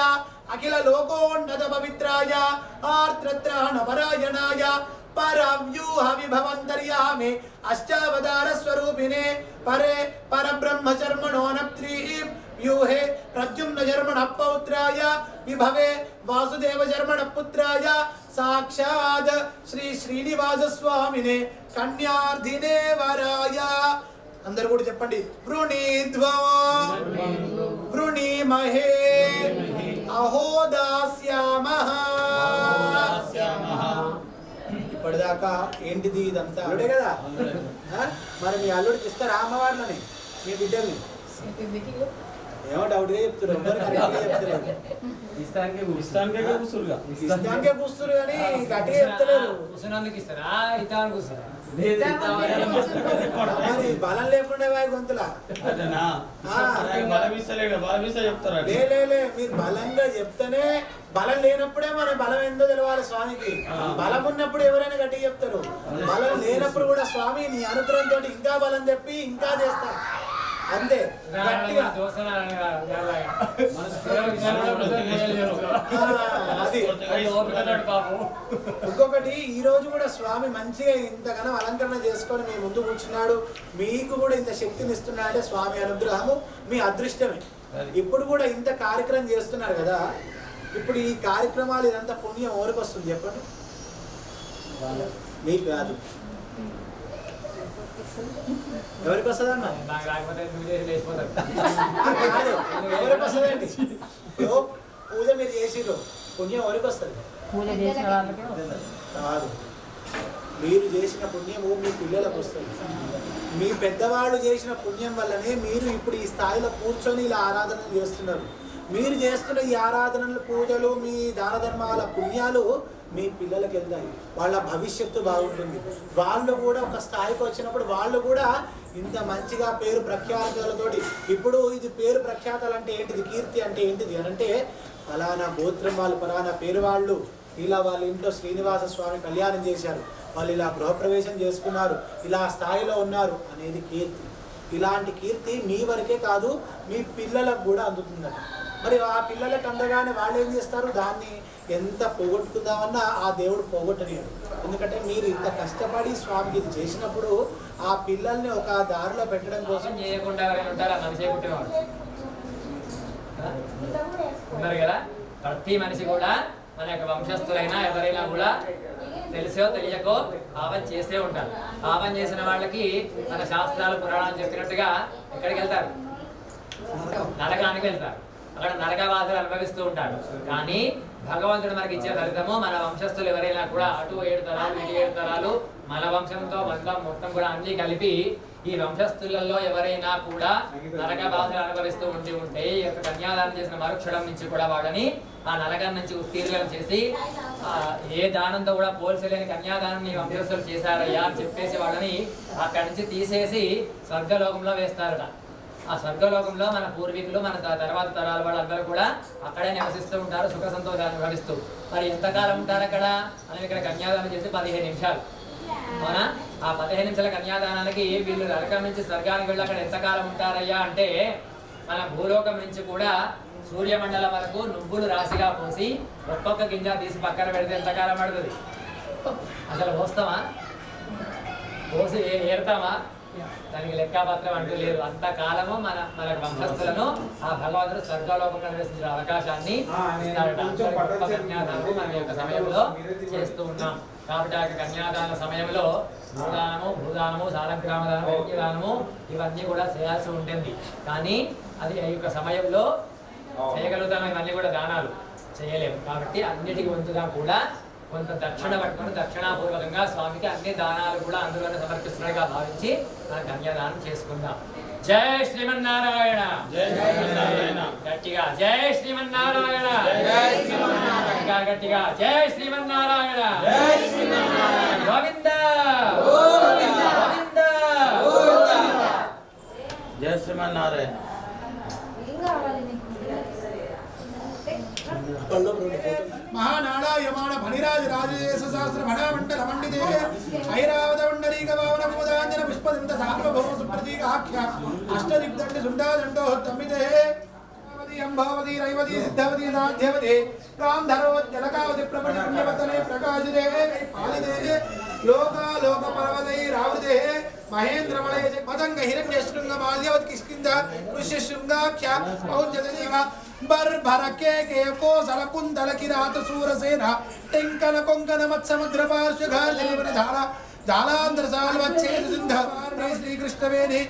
అఖిల లోకోన్నత పవిత్రాయ ఆర్త్రత్రాణ పరాయణాయ పరవ్యూహ విభవంతర్యామే అష్టావతార స్వరూపిణే పరే పరబ్రహ్మచర్మణోనప్త్రీం వ్యూహే ప్రద్యుమ్న జర్మణ పౌత్రాయ విభవే వాసుదేవ జర్మణ పుత్రాయ సాక్షాత్ శ్రీ శ్రీనివాస స్వామినే కన్యార్థినే వరాయ అందరు కూడా చెప్పండి. వృణీధ్వా వృణీమహే అహోదాస్యామః. ఇప్పటిదాకా ఏంటిది ఇదంతా అల్లుడే కదా. మరి మీ అల్లుడికి ఇస్తారా అమ్మవార్లని మీ బిడ్డల్ని? ఏమో డౌట్గా చెప్తున్నారు, ఎవరు కరెక్ట్గా చెప్తలేదు. ఇస్తానికే కూస్తురు కానీ గట్టిగా చెప్తలేరు. మరి బలం లేకుండా గొంతులా మీరు బలంగా చెప్తేనే, బలం లేనప్పుడే మన బలం ఏందో తెలవాలి స్వామికి. బలం ఉన్నప్పుడు ఎవరైనా గట్టిగా చెప్తారు, బలం లేనప్పుడు కూడా స్వామి నీ అనుగ్రహంతో ఇంకా బలం చెప్పి ఇంకా చేస్తా అంతే. గట్టిగా ఇంకొకటి, ఈ రోజు కూడా స్వామి మంచిగా ఇంతగానో అలంకరణ చేసుకొని మీ ముందు కూర్చున్నాడు, మీకు కూడా ఇంత శక్తిని ఇస్తున్నాడు అంటే స్వామి అనుగ్రహము, మీ అదృష్టమే. ఇప్పుడు కూడా ఇంత కార్యక్రమం చేస్తున్నారు కదా, ఇప్పుడు ఈ కార్యక్రమాలు ఇదంతా పుణ్యం ఎవరికి వస్తుంది చెప్పండి? మీకు కాదు, ఎవరికి వస్తుందన్న? ఎవరికి వస్తుందండి? ఇప్పుడు పూజ మీరు చేసిర్రు, పుణ్యం ఎవరికి వస్తుంది? కాదు, మీరు చేసిన పుణ్యము మీ పిల్లలకు వస్తుంది. మీ పెద్దవాళ్ళు చేసిన పుణ్యం వల్లనే మీరు ఇప్పుడు ఈ స్థాయిలో కూర్చొని ఇలా ఆరాధనలు చేస్తున్నారు. మీరు చేస్తున్న ఈ ఆరాధనలు, పూజలు, మీ దాన ధర్మాల పుణ్యాలు మీ పిల్లలకి వెళ్తాయి. వాళ్ళ భవిష్యత్తు బాగుంటుంది. వాళ్ళు కూడా ఒక స్థాయికి వచ్చినప్పుడు వాళ్ళు కూడా ఇంత మంచిగా పేరు ప్రఖ్యాతలతోటి, ఇప్పుడు ఇది పేరు ప్రఖ్యాతలు అంటే ఏంటిది, కీర్తి అంటే ఏంటిది అని అంటే ఫలానా గోత్రం వాళ్ళు, ఫలానా పేరు వాళ్ళు ఇలా వాళ్ళ ఇంట్లో శ్రీనివాస స్వామి కళ్యాణం చేశారు, వాళ్ళు ఇలా గృహప్రవేశం చేసుకున్నారు, ఇలా స్థాయిలో ఉన్నారు అనేది కీర్తి. ఇలాంటి కీర్తి మీ వరకే కాదు, మీ పిల్లలకు కూడా అందుతుందట. మరి ఆ పిల్లలకు అందగానే వాళ్ళు ఏం చేస్తారు, దాన్ని ఎంత పోగొట్టుకుందామన్నా ఆ దేవుడు పోగొట్టనియడు. ఎందుకంటే మీరు ఇంత కష్టపడి స్వామికి ఇది చేసినప్పుడు ఆ పిల్లల్ని ఒక దారిలో పెట్టడం కోసం చేయకుండా ఉంటారా మనిషి పుట్టినవాడు ఉన్నారు కదా. ప్రతి మనిషి కూడా మన యొక్క వంశస్థులైనా ఎవరైనా కూడా తెలిసో తెలియకో పాపం చేసే ఉంటారు. పాపం చేసిన వాళ్ళకి మన శాస్త్రాలు పురాణాలు చెప్పినట్టుగా ఎక్కడికి వెళ్తారు? నరకానికి వెళ్తారు. అక్కడ నరకవాదులు అనుభవిస్తూ ఉంటాడు. కానీ భగవంతుడు మనకి ఇచ్చే ఫలితము, మన వంశస్థులు ఎవరైనా కూడా అటు 7 తరాలు ఇటు 7 తరాలు మన వంశంతో బంధం మొత్తం కూడా అన్ని కలిపి ఈ వంశస్థులలో ఎవరైనా కూడా నరక బాధలు అనుభవిస్తూ ఉంటే ఈ యొక్క కన్యాదానం చేసిన మరుక్షణం నుంచి కూడా వాళ్ళని ఆ నరకం నుంచి ఉత్తీర్ణం చేసి ఏ దానంతో కూడా పోల్చలేని కన్యాదానం ఈ వంశస్థులు చేశారయ్యా అని చెప్పేసి వాళ్ళని అక్కడి నుంచి తీసేసి స్వర్గలోకంలో వేస్తారట. ఆ స్వర్గలోకంలో మన పూర్వీకులు, మన తర్వాత తరాల వాళ్ళందరూ కూడా అక్కడే నివసిస్తూ ఉంటారు, సుఖ సంతోషాలు అనుభవిస్తూ. మరి ఎంతకాలం ఉంటారు అక్కడ? మనం ఇక్కడ కన్యాదానం చేసి 15 నిమిషాలు. అవునా? ఆ 15 నిమిషాల కన్యాదానానికి వీళ్ళు నరకం నుంచి స్వర్గానికి వెళ్ళి అక్కడ ఎంతకాలం ఉంటారయ్యా అంటే, మన భూలోకం నుంచి కూడా సూర్యమండలం వరకు నువ్వులు రాశిగా పోసి ఒక్కొక్క గింజ తీసి పక్కన పెడితే ఎంతకాలం పడుతుంది? అసలు పోస్తామా? పోసి ఏరుతామా? దానికి లెక్కాపత్రం అంటూ లేదు. అంతకాలము మన వంశస్థులను ఆ భగవంతుడు స్వర్గలోకంలో నివసించిన అవకాశాన్ని కన్యాదానము మన యొక్క సమయంలో చేస్తూ ఉన్నాం. కాబట్టి ఆ కన్యాదాన సమయంలో భూదానము, సాలగ్రామదానము, యజ్ఞదానము ఇవన్నీ కూడా చేయాల్సి ఉంటుంది. కానీ అది ఈ యొక్క సమయంలో చేయగలుగుతాం. ఇవన్నీ కూడా దానాలు చేయలేము. కాబట్టి అన్నిటికీ వంతుగా కూడా కొంత దక్షిణ పట్టుకొని దక్షిణాపూర్వకంగా స్వామికి అన్ని దానాలు కూడా అందులోనే సమర్పిస్తున్నట్టుగా భావించి మనం కన్యాదానం చేసుకుందాం. జై శ్రీమన్నారాయణ. గట్టిగా జై శ్రీమన్నారాయణ. ఇంకా గట్టిగా జై శ్రీమన్నారాయణ. గోవింద గోవింద. జై శ్రీమన్నారాయణ. మహానాడాయమాన ఫణిరాజ రాజేశ శాస్త్ర భణమండల మండితే ఐరావత వండరీక భావన పూజాంజన పుష్పదంత సార్వభౌమ సుప్రతీక ఆఖ్య అష్టదిగ్దండ సుండాదండో తమ్మితే అంభావతి రైవతి సిద్ధవతి సాధ్యవతి రాంధరోజ్జలకావతి ప్రపంచ పుణ్యవతనే ప్రకాశితే పాలితే లోకాలోక పర్వతైరావృతే మహేంద్రమలయ పతంగ హిరణ్యశృంగ మాల్యవత్ కిష్కింద ఋష్యశృంగాఖ్య పౌంజదేవ బర్భరకే కోసల కుందల కిరాత సూరసేన టెంకన కొంకణ మత్సముద్ర పార్శ్వఘాల జాలాంధ్ర సాల్వచ్ఛేద సిద్ధ శ్రీకృష్ణవేణి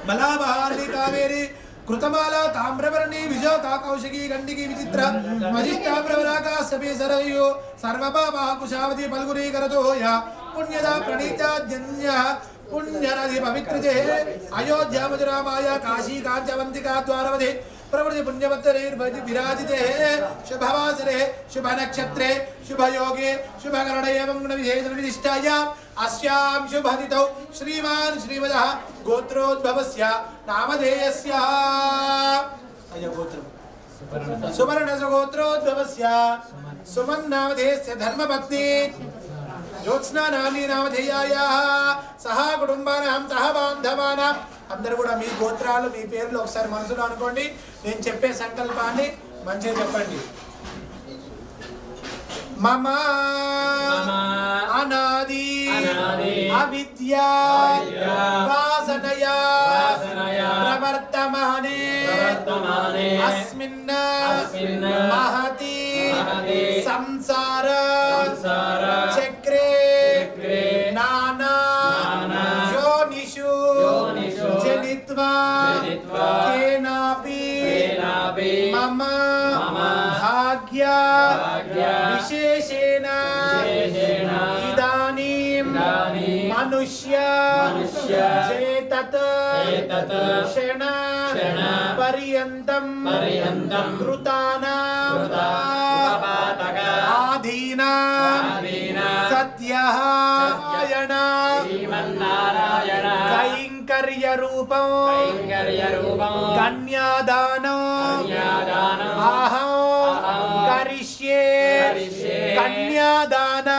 మలాబహారి కావేరి కృతమాల తామ్రవర్ణి విజోకా కౌశికీ గండికి విచిత్ర వశిష్ఠ ప్రవరాకా సపే సరయో సర్వపాపా కుశావతి పల్గురీకరతో యా పుణ్యదా ప్రణీతాద్యన్య పుణ్యనది పవిత్రతే అయోధ్యా మధురామాయ కాశీ కాంచవంతికా ద్వారవధి प्रवृत्ति पुण्यवत्तरे विराजिते शुभवासरे शुभ नक्षत्रे शुभ योगे शुभ करणे एवं विशेषण विशिष्टाय अस्यां शुभतिथौ श्रीमान् श्रीमदः गोत्रोद्भवस्य नामधेयस्य अय गोत्रं सुवर्णस्य गोत्रोद्भवस्य सुमन् नामधेयस्य धर्मपत्नी ज्योत्स्ना नाम्नी नामधेयायाः सह कुटुंबानां सह बान्धवानां అందరూ కూడా మీ గోత్రాలు మీ పేర్లు ఒకసారి మనసులో అనుకోండి నేను చెప్పే సంకల్పాన్ని మంచిగా చెప్పండి మమ అనాది అవిద్యా వాసనయా ప్రవర్తమానే అస్మిన్ మహతి సంసార చక్రే నానా యోనిషు జనిత్వా కేనాపి మమ భాగ్య విశేషేణ ఇదానీం మనుష్య చేతత్ క్షణ పర్యంతం కృతానాం ఆధీనా సత్యహాయణ కైంకర్య రూపం కన్యాదానం అహం కరిష్యే కన్యాదాన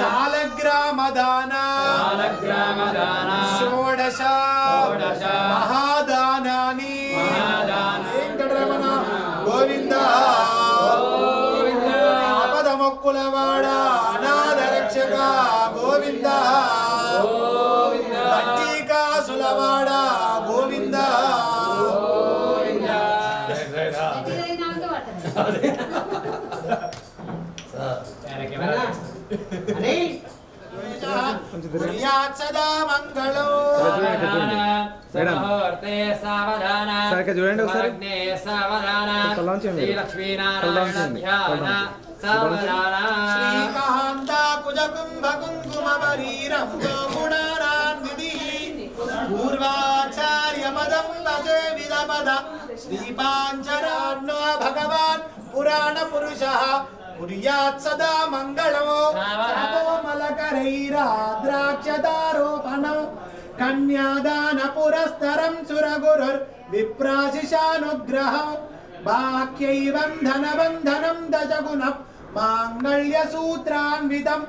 సాలగ్రామదాన షోడశ మహాదానాని వెంకటరమణ గోవింద ఆపదమొక్కులవాడ అనాథ రక్షక గోవింద బందీకాసులవాడ గోవింద సదా మంగళం చూడండి ఒకసారి శ్రీకాంత కుజ కుంభ కుంకుమ వరీరం గుణానాన్నిధి పూర్వాచార్య పదం పదే విదపద శ్రీపాంచరాన్నో భగవాన్ పురాణ పురుషః కుర్యాత్ సదా మంగళమో కోమలకరైరాద్రాక్షదారోపణం కన్యాదాన పురస్తరం సురగురుర్ విప్రాశిషానుగ్రహం బాక్యైవం ధనబంధనం దశగుణం మాంగళ్య సూత్రాన్వితం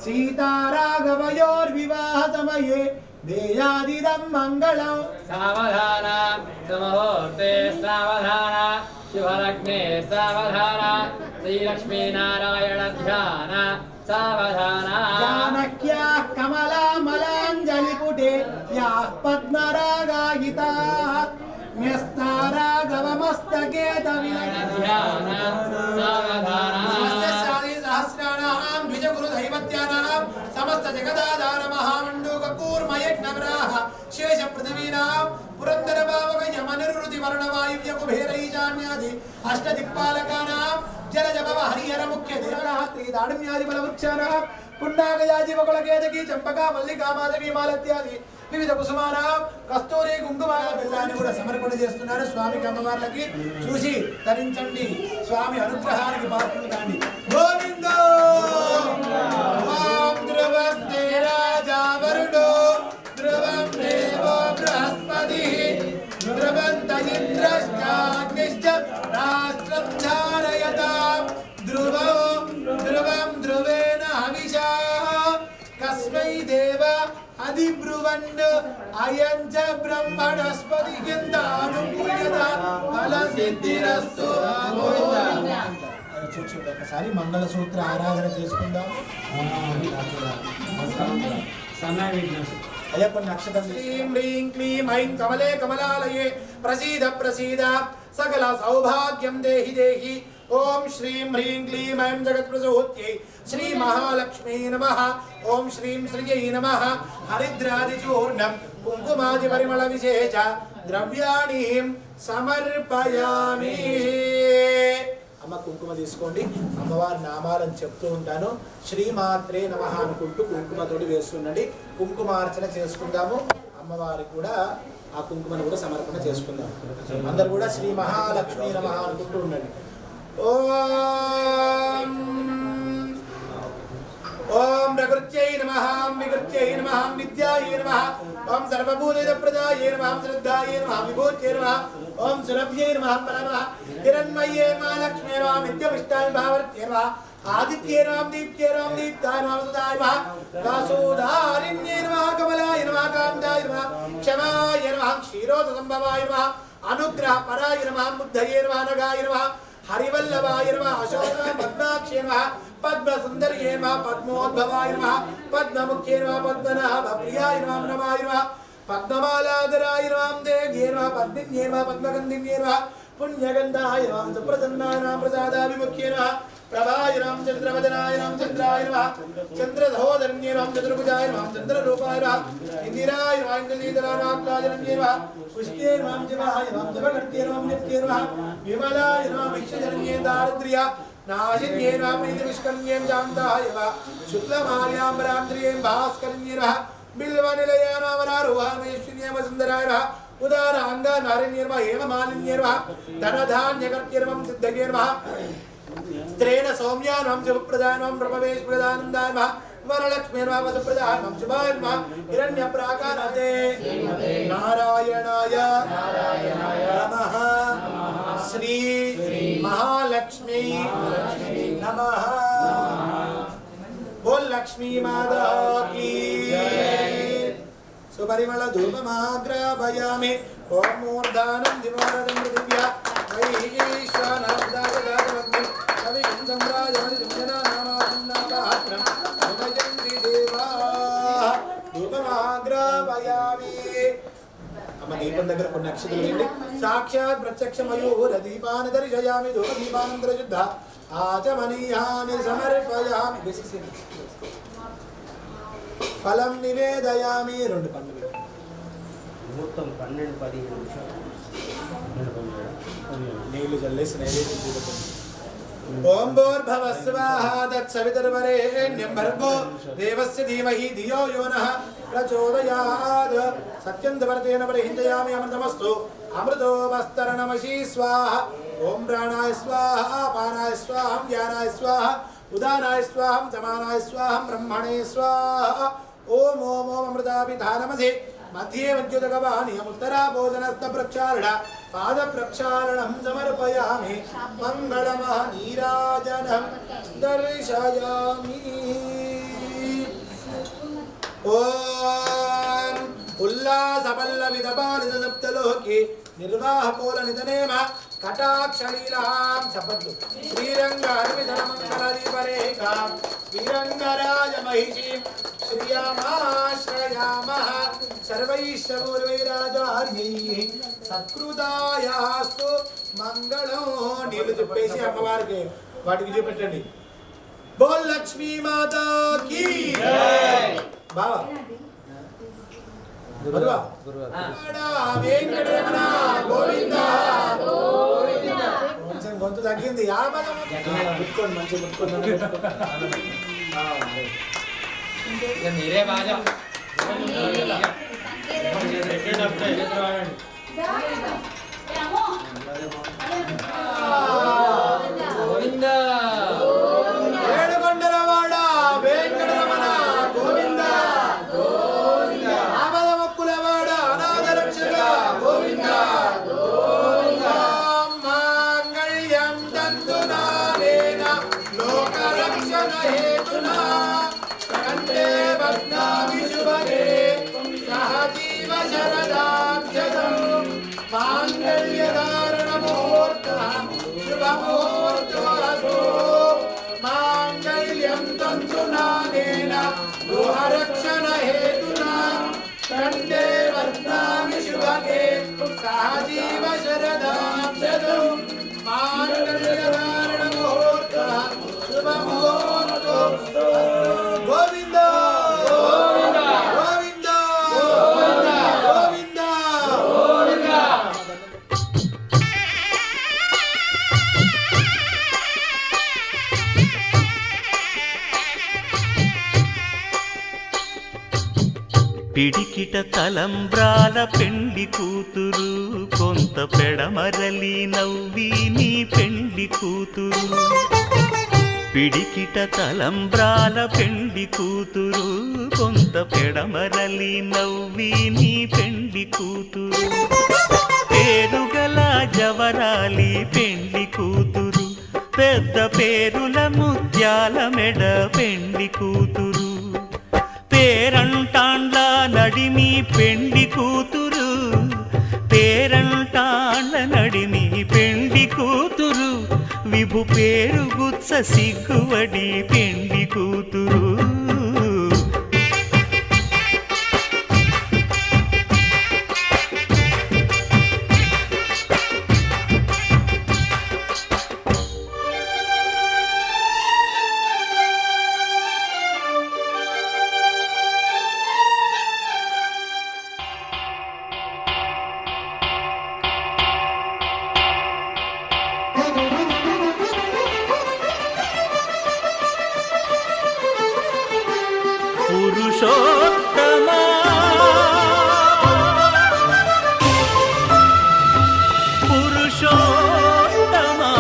సీతారాఘవయోర్వివాహ సమయే దేయాదిదం మంగళం సావధాన సమహూర్తే సావధాన శుభలగ్నే సావధాన శ్రీలక్ష్మీనారాయణ ధ్యాన సావధాన జానక్యా కమలామలాంజలిపుటే యాః పద్మరాగాయితాః న్యస్తారాగవమస్తకే ధ్యాన సావధాన సహస్రాణాం ద్విజగురు దైవత్యానాం సమస్త జగదాధార మహామండూక కూర్మయజ్ఞవరాహ శేష పృథివీనాం పురందర భావక యమనిర్వృతి వర్ణవాయువ్య కుబేరైజాన్యాది అష్టదిక్పాలకానాం జలజభవ హరిహర ముఖ్య దేవరాత్రి దాడిమ్యాది బలవృక్షానాం పున్నాగయాజీవకులకేతకి చంపకా మల్లికా మాధవి మాలత్యాది వివిధ కుసుమానాం కస్తూరి కుంకుమాల బెల్లాన్ని కూడా సమర్పణ చేస్తున్నారు స్వామికి అమ్మవార్లకి చూసి తరించండి స్వామి అనుగ్రహానికి పాత్రలు కాండి గోవింద ధ్రువంతే రాజా వరుడో ధ్రువం దేవో బృహస్పతి ధ్రువంత ఇంద్రశ్చాగ్నిశ్చ రాష్ట్రం ధారయతాం ధ్రువం ధ్రువేణ హవిషా కస్మై దేవ అధిబ్రువన్ అయం చ బ్రహ్మణస్పతి కిందానుకూల్యత ఫల సిద్ధిరస్తు చూడండి ఒకసారి మంగళసూత్ర ఆరాధన చేసుకుందాం అయ్యప్ప నక్షత్రం శ్రీం హ్రీం క్లీం ఐం కమలే కమలాలయే ప్రసీద ప్రసీద సకల సౌభాగ్యం దేహి దేహి ఓం శ్రీం హ్రీం క్లీం ఐం జగత్ప్రసూత్యై శ్రీ మహాలక్ష్మీ నమః. ఓం శ్రీం శ్రీయై నమః. హరిద్రాదిచూర్ణం కుంకుమాది పరిమళ విశేష ద్రవ్యాణి సమర్పయామి. అమ్మ కుంకుమ తీసుకోండి. అమ్మవారి నామాలను చెప్తూ ఉంటాను. శ్రీమాత్రే నమః అనుకుంటూ కుంకుమతోటి వేస్తుండండి. కుంకుమార్చన చేసుకుందాము. అమ్మవారికి కూడా ఆ కుంకుమను కూడా సమర్పణ చేసుకుందాం. అందరు కూడా శ్రీ మహాలక్ష్మీ నమః అనుకుంటూ ఉండండి. ఓం ఓం ప్రకృత్యై నమః, వికృత్యై నమః, విద్యాయై నమః, ఓం సర్వభూతప్రదాయై నమః, శ్రద్ధాయై నమః, విభూత్యై నమః, ఓం సురభ్యై నమః, పరమః హిరణ్మయే మహాలక్ష్మీ నమః, నిత్యవిష్టాయ భావర్త్యై నమః, ఆదిత్యై నమః, దీప్త్యై నమః, దీప్తాయ నమః, సుదాయ నమః, వాసుదారిణ్యై నమః, కమలాయ నమః, కాంతాయ నమః, క్షమాయ నమః, క్షీరోదసంభవాయ నమః, అనుగ్రహ పరాయ నమః, బుద్ధయే నమః, నగాయ నమః, హరివల్లభాయ నమః, అశోక పద్మాక్షే నమః, పద్మసుందర్యే నమః, పద్మోద్భవాయ నమః, పద్మముఖ్యే నమః, పద్మనాభ ప్రియాయ నమః, నమాయ నమః, పద్మమాలాధరాయ నమః, దేవ్యే నమః, పద్మిన్యే నమః, పద్మగంధిన్యే నమః, పుణ్యగంధాయ నమః, సుప్రసన్నాయ నమః, ప్రసాదాభిముఖ్యే నమః, ప్రభాయ నమః, చంద్రవదనాయ నమః, చంద్రాయ నమః, చంద్రధోదర్యే నమః, చతుర్భుజాయ నమః, చంద్రరూపాయ నమః, ఇందిరాయ నమః, ఇంద్రజీతరాయ నమః, కాజనన్యే నమః, పుష్టే నమః, జవాయ నమః, జవగర్తే నమః, నిత్యే నమః, విమలాయ నమః, విక్షజనన్యే దారిద్ర్య నాశిన్యే నమః, ప్రీతివిష్కర్ణ్యే శాంతాయ నమః, శుక్లమాల్యాంబరాంధ్రియే భాస్కర్ణ్యే నమః, బిల్వనిలయ నమః, వరారోహామేశ్వర్యే సుందరాయ నమః, ఉదార అంగానారిణ్యే నమః, హేమమాలిన్యే నమః, ధనధాన్యకర్త్యే నమః, సిద్ధగే నమః, స్త్రేణ సౌమ్యానం శుభప్రదానం బ్రహ్మవేశ్వరదానందాయ నమః, వరలక్ష్మీ నమః, వసుప్రదాయ నమః, శుభాయ నమః, హిరణ్యప్రాకారతే నారాయణాయ నమః. శ్రీ మహాలక్ష్మీ నమః. బోల్ లక్ష్మీ మాతా కీ. సుపరిమళ ధూపమాగ్రాపయామి. ఓం మూర్ధానం దివారదం దివ్య వైశ్వానరదాగదాగవగ్ని కవిగంధం రాజమణిజంజనానామాసన్నాపాత్రం ఉదయంతి దేవా. ధూపమాగ్రాపయామి. అమ్మ దీపం దగ్గర కొన్ని అక్షతలు వేయండి. సాక్షాత్ ప్రత్యక్షమయూర దీపాన్ని దర్శయామి. ధూప దీపానంతర శుద్ధ ఆచమనీయాని సమర్పయామి. ఫలం నివేదయామి. 2 పండ్లు మొత్తం 12-15 నిమిషాలు నీళ్లు చల్లేసి నైవేద్యం చూపుతుంది. ఓం భూర్భువః స్వాహా తత్సవితుర్వరేణ్యం భర్గో దేవస్య ధీమహి ధియో యో నః ప్రచోదయాత్. సత్యం వర్తేన పరిహించయామి. అమృతమస్తు. అమృతో వస్తరణమసి స్వాహా. ఓం ప్రాణాయ స్వాహా, అపానాయ స్వాహం, జ్ఞానాయ స్వాహా, ఉదానాయ స్వాహం, సమానాయ స్వాహం, బ్రహ్మణే స్వాహా. ఓం ఓం ఓం అమృతాపిధానమసి. మధ్యే విద్యుతగవాణీయం ఉత్తరా భోజనస్థ ప్రక్షాళన పాద ప్రక్షాళనం సమర్పయామి. మంగళమః నీరాజనం దర్శయామి. ఓం ఉల్లాసపల్లవిదపాలిత సప్తలోకి నిర్వాహకోల నిధనేమ కటాక్షలీలాం చపద్దు శ్రీరంగార్విధనమంగళదీపరేఖాం శ్రీరంగరాజ మహిషీం శ్రియామాశ్రయామః. సర్వైశ్వరైరాచార్యైః సత్కృతాయాస్తు మంగళం. నీళ్లు చెప్పేసి అమ్మవారికి వాటికి చూపెట్టండి. బోల్ లక్ష్మీ మాతా కీ. బావా వెంకటరమణ గోవింద. కొంచెం గొంతు తగ్గింది. ముట్టుకోండి, మంచిగా ముట్టుకోండి. మీరే బాగా గోవింద. ఏడుకొండలవాడ వెంకటరమణ గోవింద. ఆపద మొక్కులవాడ అనాథ రక్షక గోవింద. మాంగళ్యం తంతునానేన లోకరక్షణ హేతునా కంఠే బధ్నామి శుభగే సహజీవ శరదాక్షతం. మాంగళ్యధారణముహూర్తః శుభముహూర్తమస్తు. మాంగళ్యం తంతునానేన గృహరక్షణ హేతునా కంఠే బధ్నామి శుభగే సహజీవ శరదాక్షతం. మాంగళ్యధారణ పిడికిట తలంబ్రాల పెండి కూతురు కొంత పెడమరలి నవ్వి నీ పెండి కూతురు పిడికిట తలంబ్రాల పెండి కూతురు కొంత పెడమరలి నవ్వి నీ పెండి కూతురు పేరుగల జవరాలి పెండి కూతురు పెద్ద పేరుల ముత్యాల మెడ పెండి కూతురు పేరంటాండ్ల నడిమి పెండి కూతురు పేరంటాండ్ల నడిమి పెండి కూతురు విభు పేరు గుత్స సిగ్గువడి పెండి కూతురు పురుషోత్తమా పురుషోత్తమా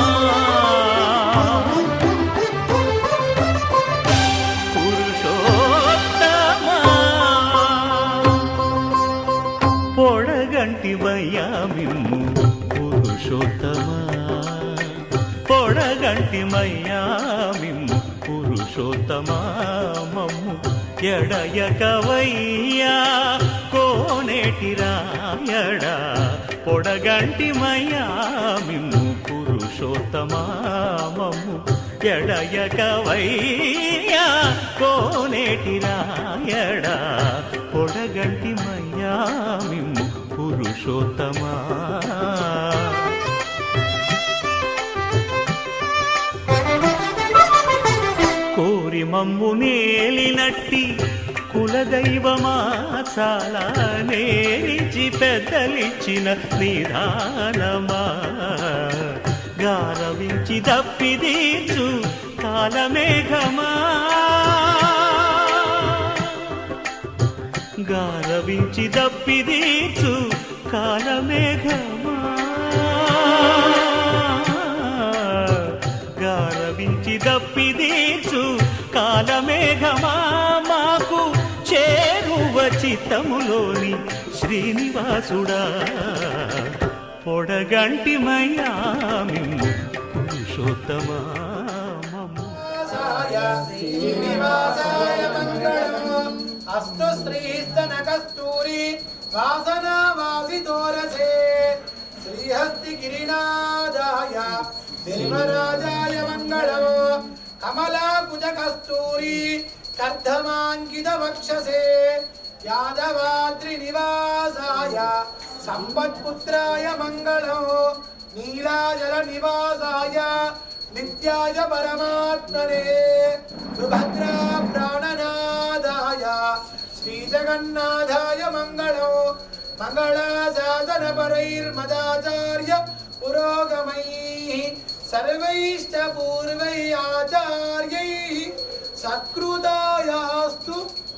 పురుషోత్తమా పొడగంటివయ్యా మిమ్ము పురుషోత్తమా పొడగంటిమయ్యా మిమ్ము పురుషోత్తమా మమ్ము ఎడయకవయ్యా కోనేటి రాయడా పొడగంటిమయ్యా మిమ్ము పురుషోత్తమా మమ్ము ఎడయకవయ్యా కోనేటి రాయడా పొడగంటిమయ్యా మిమ్ము పురుషోత్తమా కోరి మమ్ము నేలినట్టి కులదైవమా చాలా నేరిచి పెద్దలిచ్చిన నిదానమా గారవించి దప్పిదీర్చు కాలమేఘమా గారవించి దప్పిదీర్చు కాలమేఘమా గారవించి దప్పిదీర్చు కాలమేఘమా మాకు చేరువ చిత్తములోని శ్రీనివాసుడా పొడగంటిమయ్యా మిమ్ము పురుషోత్తమా మమ్ము శ్రీనివాసాయ మంగళం అస్తు శ్రీస్తన కస్తూరి వాసనా వాసితోరసే శ్రీహస్తి గిరినాదాయ దేవరాజాయ మంగళం కమలాకుజ కస్తూరి కర్ధమాంకిత వక్షసే యాదవాద్రి నివాసాయ సంపత్పుత్రాయ మంగళం నీలాజల నివాసాయ నిత్యాయ పరమాత్మనే సుభద్రా ప్రాణనాదాయ శ్రీజగన్నాథాయ మంగళం మంగళాశాసన పరైర్మదాచార్య పురోగమైః సర్వైశ్చ పూర్వై ఆచార్యైః సత్కృతాయాస్తు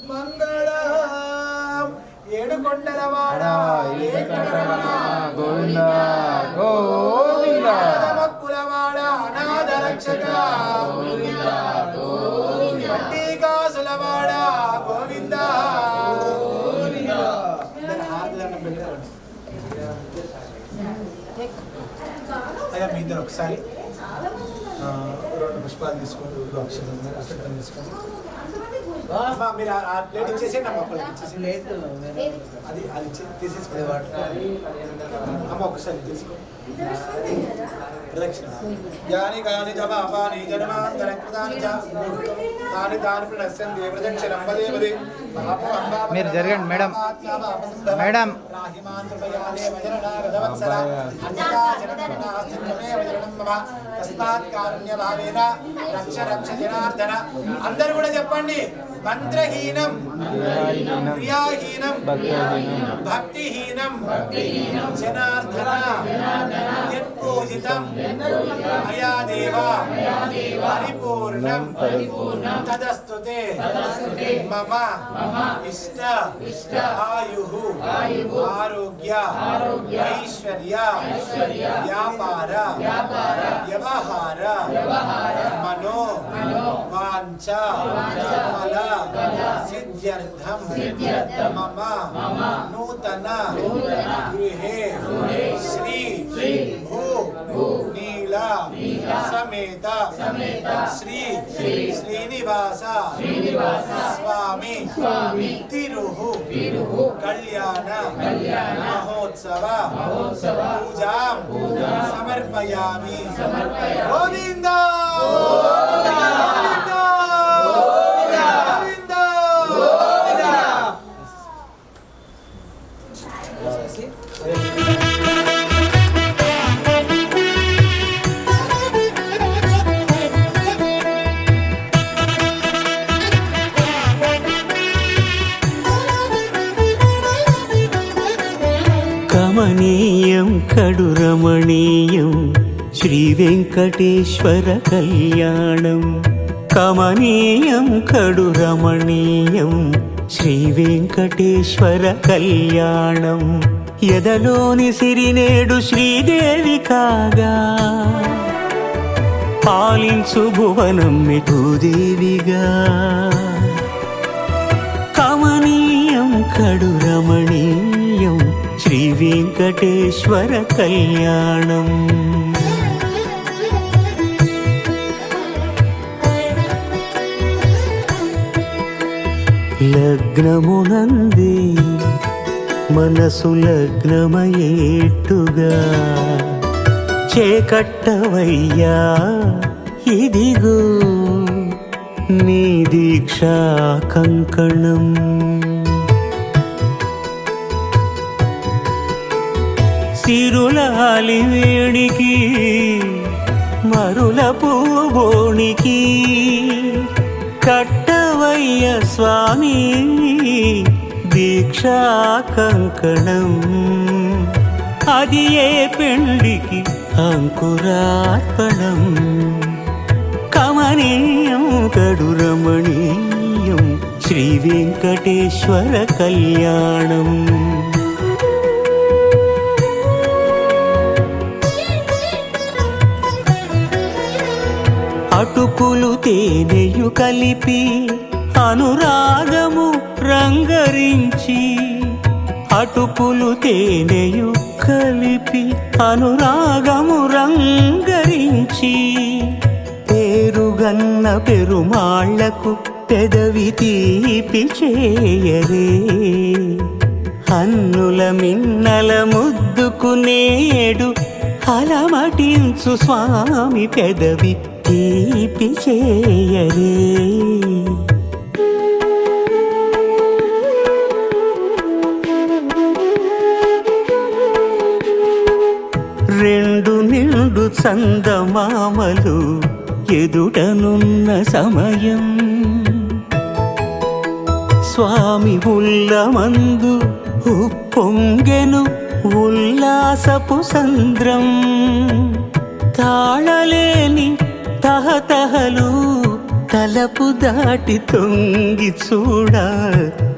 మంగళం. ఏడుకొండలవాడ గోవింద గోవింద మక్కులవాడ అనాథ రక్షక గోవింద గోవింద పట్టికాసులవాడ గోవింద గోవింద. అయ్యా మీ ఇద్దరు ఒకసారి 2 పుష్పాలు తీసుకోండి, అక్షరం తీసుకోండి. మీరు ఆ ప్లేట్ ఇచ్చేసేయండి అమ్మ, అది అది తీసేసుకోండి అమ్మ, ఒకసారి తీసుకోండి. ప్రదక్షిణ యాని కాని చ పాపాని జన్మాంతరకృతాని చ తాని తాని ప్రణశ్యంతి ప్రదక్షిణం పదే పదే. మీరు జరగండి మేడం. మేడం రాహిమాన్ కృపయాలే వజరణాగతవత్సల అన్యదా జనకరుణాస్తిత్వమేవ జరణం మమ తస్మాత్ కారుణ్య భావేన రక్ష రక్ష జనార్దన. అందరూ కూడా చెప్పండి. మంత్రహీనం క్రియాహీనం భక్తిహీనం జనార్దన యత్పూజితం మయా దేవ పరిపూర్ణం తదస్తుతే మమ ఇష్ట ఆయుః ఆరోగ్య ఐశ్వర్య వ్యాపార వ్యవహార మనో వాంఛ ఫల సిద్ధ్యర్థం మమ నూతన గృహే శ్రీ భూ నీల సమేత శ్రీ శ్రీనివాస స్వామి తిరుహు కళ్యాణ మహోత్సవ పూజాం సమర్పయామి. గోవింద కమనీయం కడు రమణీయం శ్రీ వెంకటేశ్వర కళ్యాణం. కమనీయం కడు రమణీయం శ్రీ వెంకటేశ్వర కళ్యాణం. ఎదలోని సిరినేడు శ్రీదేవి కాగా పాలించు భువనం భూదేవిగా. కమనీయం కడు రమణీయం శ్రీ వెంకటేశ్వర కళ్యాణం. లగ్నమునంది మనసు లగ్నమయేట్టుగా చేకట్టవయ్యా ఇదిగో నీ దీక్షా కంకణం. సిరులాలి వేడికి మరుల పూబోనికి కట్టవయ్య స్వామి దీక్షా కంకణం. అది ఏ పెండికి అంకురార్పణం. కమనీయం కడు రమణీయం శ్రీ వెంకటేశ్వర కళ్యాణం. అటుకులు తేనెయు కలిపి అనురాగము రంగరించి. అటుకులు తేనెయు కలిపి అనురాగము రంగరించి. పేరుగన్న పెరుమాళ్లకు పెదవి తీపి చేయరే. అన్నుల మిన్నల ముద్దుకు నేడు అలమటించు స్వామి పెదవి తీపి చేయరే. రెండు నిండు చందమామలు ఎదుటనున్న సమయం. స్వామి ఉల్లమందు ఉప్పొంగెను ఉల్లాసపు సంద్రం. తాళలేని తహతహలు తలపు దాటి తొంగి చూడ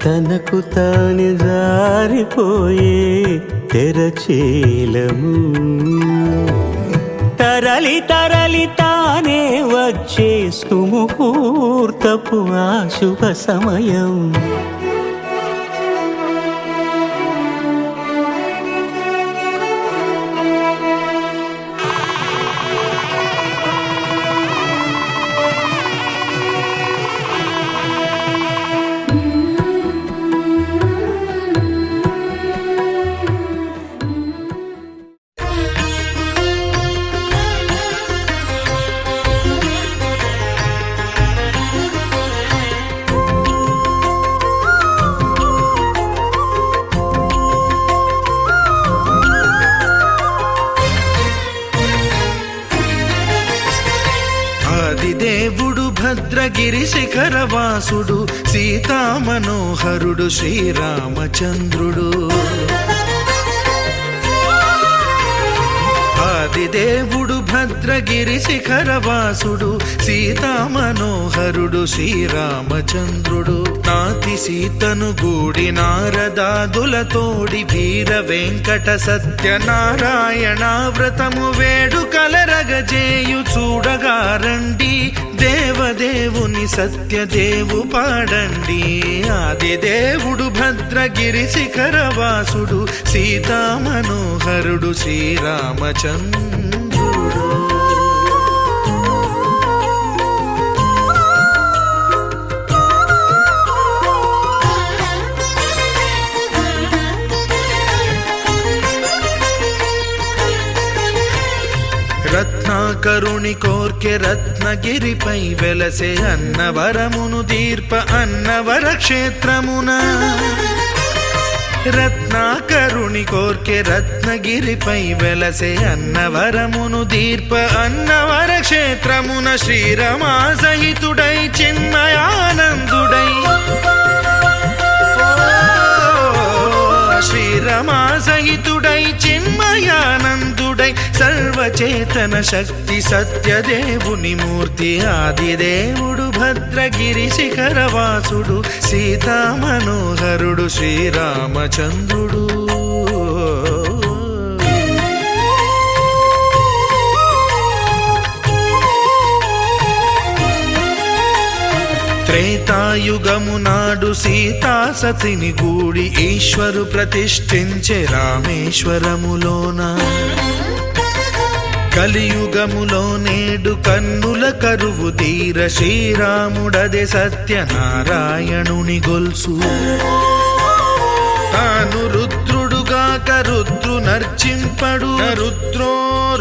తనకు తాను జారిపోయే తెరచేలము. తరలి తరలి తానే వచ్చే సుముహూర్తపు ఆ శుభ సమయం. భద్రగిరి శిఖరవాసుడు సీతామనోహరుడు శ్రీరామచంద్రుడు ఆదిదేవుడు భద్రగిరి శిఖరవాసుడు సీతామనోహరుడు శ్రీరామచంద్రుడు నాతి సీతను గూడి నారదాదులతోడి వీర వెంకట సత్యనారాయణ వ్రతము వేడుకలరగజేయు చూడగారండి దేవదేవుని సత్యదేవు పాడండి ఆదిదేవుడు భద్రగిరి శిఖరవాసుడు సీతామనోహరుడు శ్రీరామచంద్రుడు రత్నాకరుని కోర్కె రత్నగిరిపై వెలసే అన్నవరమును దీర్ప అన్నవర క్షేత్రమున రత్నాకరుని కోర్కె రత్నగిరిపై వెలసే అన్నవరమును దీర్ప అన్నవర క్షేత్రమున శ్రీరమా సహితుడై చిన్మయానందుడై శ్రీరమా సహితుడై చిన్మయానందుడై సర్వచేతన శక్తి సత్యదేవుని మూర్తి ఆదిదేవుడు భద్రగిరి శిఖరవాసుడు సీతామనోహరుడు శ్రీరామచంద్రుడు త్రేతాయుగము నాడు సీతా సతిని గూడి ఈశ్వరు ప్రతిష్ఠించే రామేశ్వరములోన కలియుగములో నేడు కన్నుల కరువు తీర శ్రీరాముడదే సత్యనారాయణుని గొల్సు తాను రుద్రుడుగాక రుద్రు నర్చింపడు రుద్రో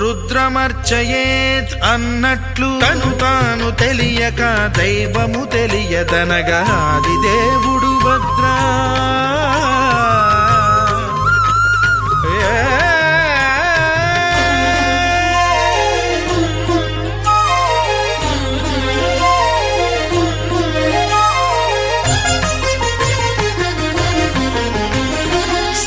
రుద్రమర్చయేత్ అన్నట్లు తను తాను తెలియక దైవము తెలియదనగా ఆదిదేవుడు భద్రా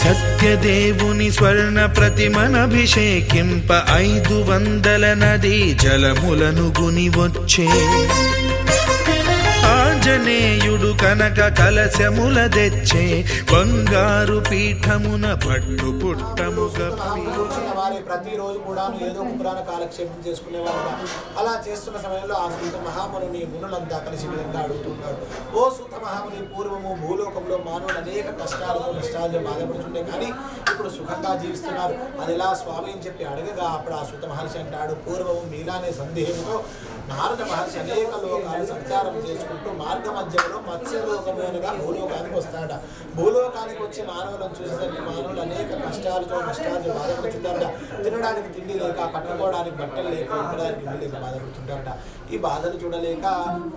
సత్యదేవుని స్వర్ణ ప్రతిమనభిషేకింప 500 నదీ జలములను గుని వచ్చే ఆంజనేయుడు కనక కలశముల తెచ్చే బంగారు పీఠమున పట్టు పుట్టము గప్పి వారి ప్రతిరోజు కూడా ఏదో ఒక పురాణ కాలక్షేపం చేసుకునేవారు. అలా చేస్తున్న సమయంలో ఆ సూత మహాముని మునులంతా కలిసి విధంగా అడుగుతున్నారు. ఓ సూత మహాముని, పూర్వము భూలోకంలో మానవులు అనేక కష్టాలతో నష్టాలతో బాధపడుతుండే కానీ ఇప్పుడు సుఖంగా జీవిస్తున్నారు. అది ఎలా స్వామి అని చెప్పి అడగగా అప్పుడు ఆ సూత మహర్షి అంటాడు, పూర్వము మీలానే సందేహంతో నారద మహర్షి అనేక లోకాలు సంచారం చేసుకుంటూ మార్గ మధ్యంలో మత్స్యలోకము అనగా భూలోకానికి వస్తాడ. భూలోకానికి వచ్చి మానవులను చూసేసరికి మానవులు అనేక కష్టాలతో నష్టాలతో బాధపడుతుంటారట. తినడానికి తిండి లేక, కట్టుకోవడానికి బట్టలు లేక, ఉండడానికి ఇల్లు లేక బాధపడుతుంటారట. ఈ బాధలు చూడలేక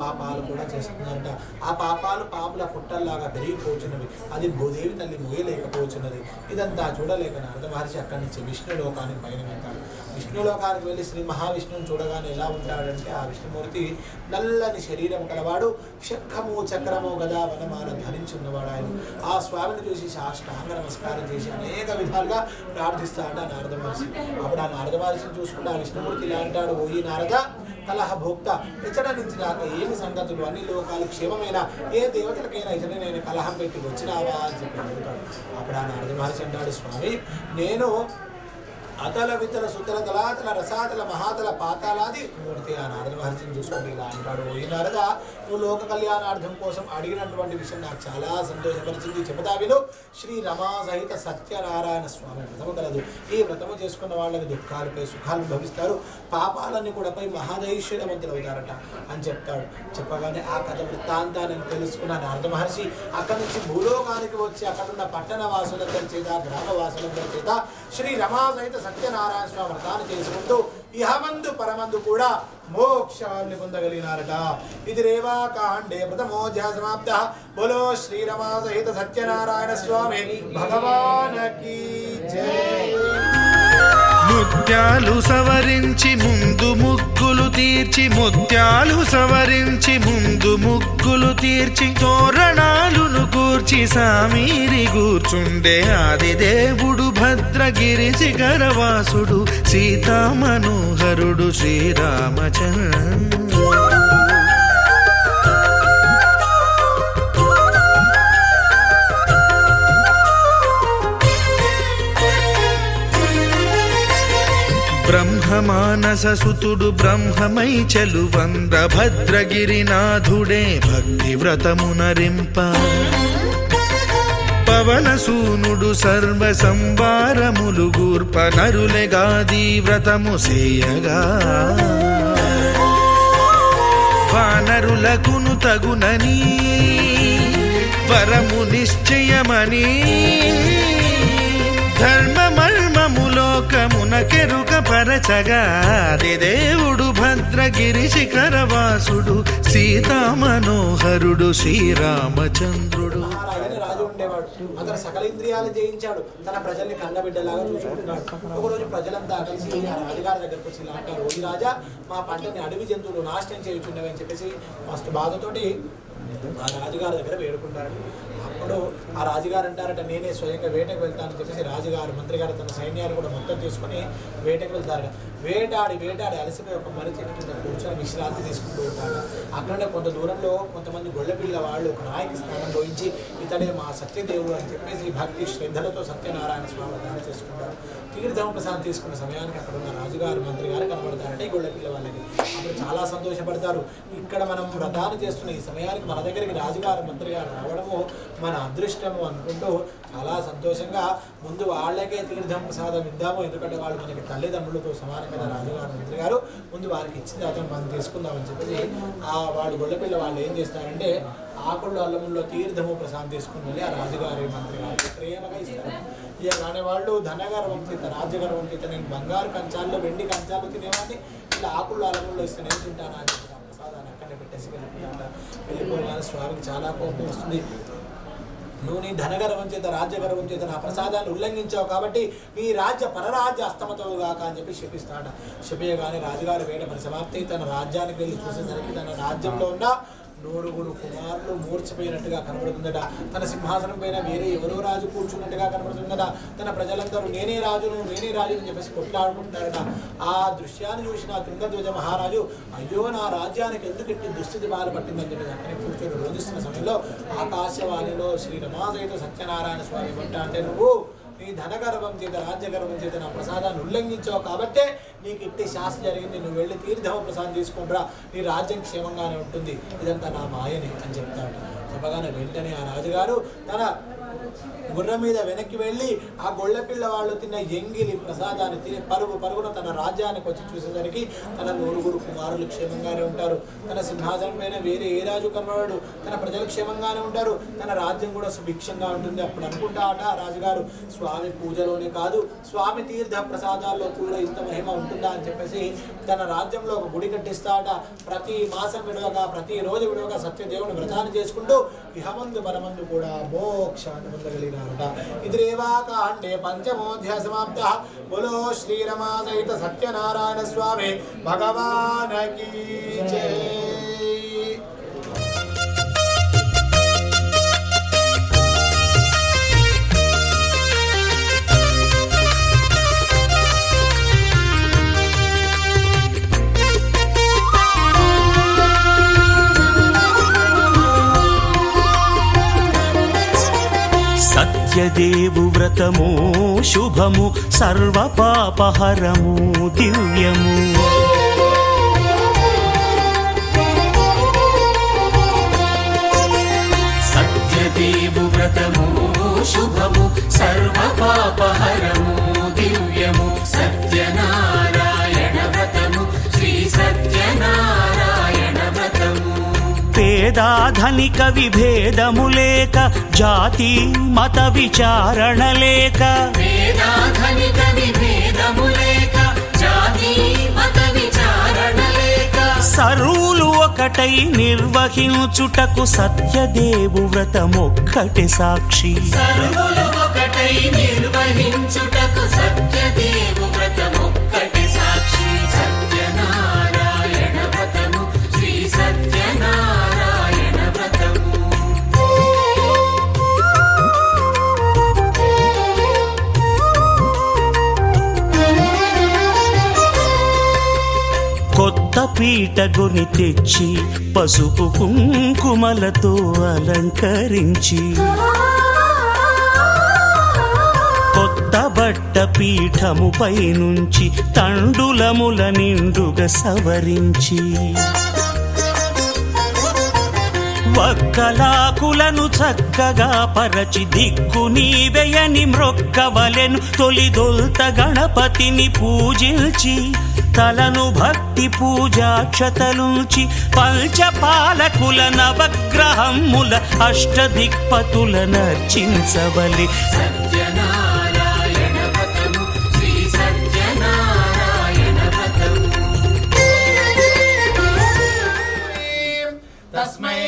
పాపాలు కూడా చేస్తున్నారట. ఆ పాపాలు పాపుల పుట్టల్లాగా పెరిగిపోతున్నవి. అది భూదేవి తల్లి మోయలేకపోతున్నది. ఇదంతా చూడలేక నారద మహర్షి అక్కడి నుంచి విష్ణులోకానికి పయనమవుతాడు. విష్ణులోకానికి వెళ్ళి శ్రీ మహావిష్ణువుని చూడగానే ఎలా ఉంటాడంటే ఆ విష్ణుమూర్తి నల్లని శరీరం కలవాడు, శంఖము చక్రము గదా వనమాల ధరించి ఉన్నవాడు. ఆయన ఆ స్వామిని చూసి సాష్టాంగ నమస్కారం చేసి అనేక విధాలుగా ప్రార్థిస్తాడు ఆ నారద మహర్షి. అప్పుడు ఆ నారద మహర్షిని చూసుకుంటే ఆ విష్ణుమూర్తి ఇలా అంటాడు, ఓ ఈ నారద కలహ భోక్త, ఇతడ నుంచి రాక ఏమి సంగతులు, అన్ని లోకాలు క్షేమమైన, ఏ దేవతలకైనా ఇతడే నేను కలహం పెట్టి వచ్చినావా అని చెప్పి అడుగుతాడు. అప్పుడు ఆ నారద మహర్షి అంటాడు, స్వామి నేను అతల వితల సుతల తలాతల రసాతల మహాతల పాతాలాది మూర్తి. ఆ నారద మహర్షిని చూసుకుంటే ఇలా అంటాడు, ఈ నారద నువ్వు లోక కళ్యాణార్థం కోసం అడిగినటువంటి విషయం నాకు చాలా సంతోషపరిచింది. చెబుతా విను. శ్రీ రమా సహిత సత్యనారాయణ స్వామి వ్రతము కలదు. ఈ వ్రతము చేసుకున్న వాళ్ళకి దుఃఖాలపై సుఖాలు భవిస్తారు, పాపాలన్నీ కూడా పై మహాదైశ్వర్యవంతులు అవుతారట అని చెప్తాడు. చెప్పగానే ఆ కథ వృత్తాంతాన్ని తెలుసుకున్న నారద మహర్షి అక్కడి నుంచి భూలోకానికి వచ్చి అక్కడున్న పట్టణ వాసులందరి చేత, గ్రామవాసులందరి చేత శ్రీ రమా సహిత సత్యనారాయణ స్వామి వ్రతాన్ని చేసుకుంటూ ఇహమందు పరమందు కూడా మోక్షాన్ని పొందగలిగినారట. ఇది రేవా కాండే ప్రథమోధ్యాయ సమాప్త. బోలో శ్రీరమా సహిత సత్యనారాయణ స్వామి భగవాన్ కీ జై. ముత్యాలు సవరించి ముందు ముగ్గులు తీర్చి ముత్యాలు సవరించి ముందు ముగ్గులు తీర్చి తోరణాలును కూర్చి సామీరి కూర్చుండే ఆదిదేవుడు భద్రగిరి శిఖరవాసుడు సీతామనోహరుడు శ్రీరామచంద్రుడు. బ్రహ్మమానససుతుడు బ్రహ్మమై చెలువంద్ర భద్రగిరినాథుడే భక్తి వ్రతమునరింప పవనసూనుడు సర్వ సంవారములు గూర్ప నరులెగాది వ్రతము సేయగా వానరులకును తగునని వరము నిశ్చయమని ధర్మమర్మములోకమునకెరుక పరచగా దేవుడు భద్రగిరి శిఖరవాసుడు సీతామనోహరుడు శ్రీరామచంద్రుడు. రాజు ఉండేవాడు. అతను సకల ఇంద్రియాలు జయించాడు. తన ప్రజల్ని కన్నబిడ్డలాగా చూసుకుంటున్నాడు. ఒకరోజు ప్రజలంతా కలిసి ఆ రాజుగారి దగ్గరకు వచ్చి ఇలా అంటారు, ఈ రాజా మా పంటని అడవి జంతువులు నాశనం చేయుచున్నవి అని చెప్పేసి మస్తు బాధతోటి ఆ రాజుగారి దగ్గర వేడుకుంటాడు. అప్పుడు ఆ రాజుగారు అంటారట, నేనే స్వయంగా వేటకు వెళ్తానని చెప్పేసి రాజుగారు మంత్రి గారు తన సైన్యాన్ని కూడా మొత్తం తీసుకొని వేటకు వెళ్తారు. వేటాడి అలసిపోయి ఒక మర్రి చెట్టు కింద కూర్చొని విశ్రాంతి తీసుకుంటూ ఉంటాడు. అక్కడనే కొంత దూరంలో కొంతమంది గొల్లపిల్ల వాళ్ళు ఒక రాయికి స్నానం పోయించి ఇతడే మా సత్యదేవుడు అని చెప్పేసి భక్తి శ్రద్ధలతో సత్యనారాయణ స్వామి దానం చేసుకుంటారు. తీర్థం ప్రసాదం తీసుకున్న సమయానికి అక్కడ ఉన్న రాజుగారు మంత్రి గారు కనబడతారంటే ఈ గొల్లపిల్ల వాళ్ళకి. అప్పుడు చాలా సంతోషపడతారు. ఇక్కడ మనం వ్రతాన్ని చేస్తున్న ఈ సమయానికి మన దగ్గరికి రాజుగారు మంత్రి గారు రావడము మన అదృష్టము అనుకుంటూ చాలా సంతోషంగా ముందు వాళ్ళకే తీర్థం ప్రసాదం ఇద్దాము, ఎందుకంటే వాళ్ళు మనకి తల్లిదండ్రులతో సమానం కదా రాజుగారు మంత్రి గారు, ముందు వారికి ఇచ్చిన తర్వాత మనం తీసుకుందామని చెప్పేసి ఆ వాళ్ళు గొల్లపిల్ల వాళ్ళు ఏం చేస్తారంటే ఆకుళ్ళు అల్లముల్లో తీర్థము ప్రసాదం తీసుకుని వెళ్ళి ఆ రాజుగారి మంత్రి గారు ప్రేమగా ఇస్తారు. ఇక కానీ వాళ్ళు ధనగర్వం చేత రాజ్యగర్వం చేత నేను బంగారు కంచాల్లో వెండి కంచాలు తినేవాడిని, ఇలా ఆకుళ్ళు అల్లముల్లో ఇస్తే నేను తింటానా అని చెప్పి ఆ ప్రసాదాన్ని అక్కడే పెట్టేసి వెళ్ళిపోగానే స్వామికి చాలా కోపం వస్తుంది. నువ్వు నీ ధనగర్వం చేత రాజ్యగర్వం చేత నా ప్రసాదాన్ని ఉల్లంఘించావు కాబట్టి నీ రాజ్య పరరాజ్య అస్తమతవుగాక అని చెప్పి శపిస్తాడ. శపియగానే రాజుగారి వేట పరిసమాప్తి తన రాజ్యానికి వెళ్ళి చూసేసరికి తన రాజ్యంలో ఉన్న 9 కుమారులు మూర్చిపోయినట్టుగా కనబడుతుందట. తన సింహాసనం పైన వేరే ఎవరో రాజు కూర్చున్నట్టుగా కనబడుతుందట. తన ప్రజలందరూ నేనే రాజును అని చెప్పేసి కొట్లాడుకుంటున్నారట. ఆ దృశ్యాన్ని చూసిన తుంగధ్వజ మహారాజు అయ్యో నా రాజ్యానికి ఎందుకు ఇట్టి దుస్థితి బాధపట్టిందని చెప్పి అక్కడికి కూర్చొని రోధిస్తున్న సమయంలో ఆకాశవాణిలో శ్రీ రమాసహిత సత్యనారాయణ స్వామి వంట అంటే నువ్వు నీ ధనగర్వం చేత రాజ్యగర్వం చేత నా ప్రసాదాన్ని ఉల్లంఘించావు కాబట్టే నీకు ఇట్టి శాస్త్రం జరిగింది, నువ్వు వెళ్ళి తీర్థమ ప్రసాదం తీసుకుంటురా, నీ రాజ్యం క్షేమంగానే ఉంటుంది, ఇదంతా నా మాయని అని చెప్తాడు. చెప్పగానే వెంటనే ఆ రాజుగారు తన గుర్రం మీద వెనక్కి వెళ్ళి ఆ గొల్లపిల్ల వాళ్ళు తిన్న ఎంగిలి ప్రసాదాన్ని తిని పరుగున తన రాజ్యానికి వచ్చి చూసేసరికి తన 9 కుమారులు క్షేమంగానే ఉంటారు. తన సింహాసనం పైన వేరే ఏ రాజు కనబడడు, తన ప్రజలు క్షేమంగానే ఉంటారు, తన రాజ్యం కూడా సుభిక్షంగా ఉంటుంది. అప్పుడు అనుకుంటాట రాజుగారు, స్వామి పూజలోనే కాదు స్వామి తీర్థ ప్రసాదాల్లో కూడా ఇంత మహిమ ఉంటుందా అని చెప్పేసి తన రాజ్యంలో ఒక గుడి కట్టిస్తాట. ప్రతి మాసం విడవగా ప్రతి రోజు విడవగా సత్యదేవుని వ్రతాన్ని చేసుకుంటూ ఇహమందు పరమందు కూడా మోక్షాన్ని పొందగలిగినారట. ఇదిరేవాకాండే పంచమోధ్యాయ సమాప్త. బోలో శ్రీరమా సహిత సత్యనారాయణ స్వామి భగవానకి జై. సత్యదేవు వ్రతము శుభము సర్వ పాపహరము దివ్యము. సత్యదేవు వ్రతము శుభము సర్వ పాపహరము దివ్యము. సత్యనారాయణ వ్రతము శ్రీ సత్యనారాయణ వ్రతము. పేదాధనిక విభేదము లేక జాతి మత విచారణ లేక. పేదాధనిక విభేదము లేక జాతి మత విచారణ లేక. సర్వులు ఒకటై నిర్వహించుటకు సత్యదేవు వ్రతమొక్కటి సాక్షి. సర్వులు ఒకటై నిర్వహించుటకు సత్యదేవు వ్రతము పీటగొని తెచ్చి పసుపు కుంకుమలతో అలంకరించి కొత్త బట్ట పీఠముపై నుంచి తండులముల నిండుగా సవరించి వక్కలాకులను చక్కగా పరచి దిక్కు నీవెయని మ్రొక్కవలెను తొలిదొల్త గణపతిని పూజించి తలను భక్తి పూజాక్షతలుంచి పంచపాలకుల నవగ్రహముల అష్టదిక్పతుల నర్చించవలి సత్యనారాయణ వ్రతము శ్రీ సత్యనారాయణ వ్రతము తస్మై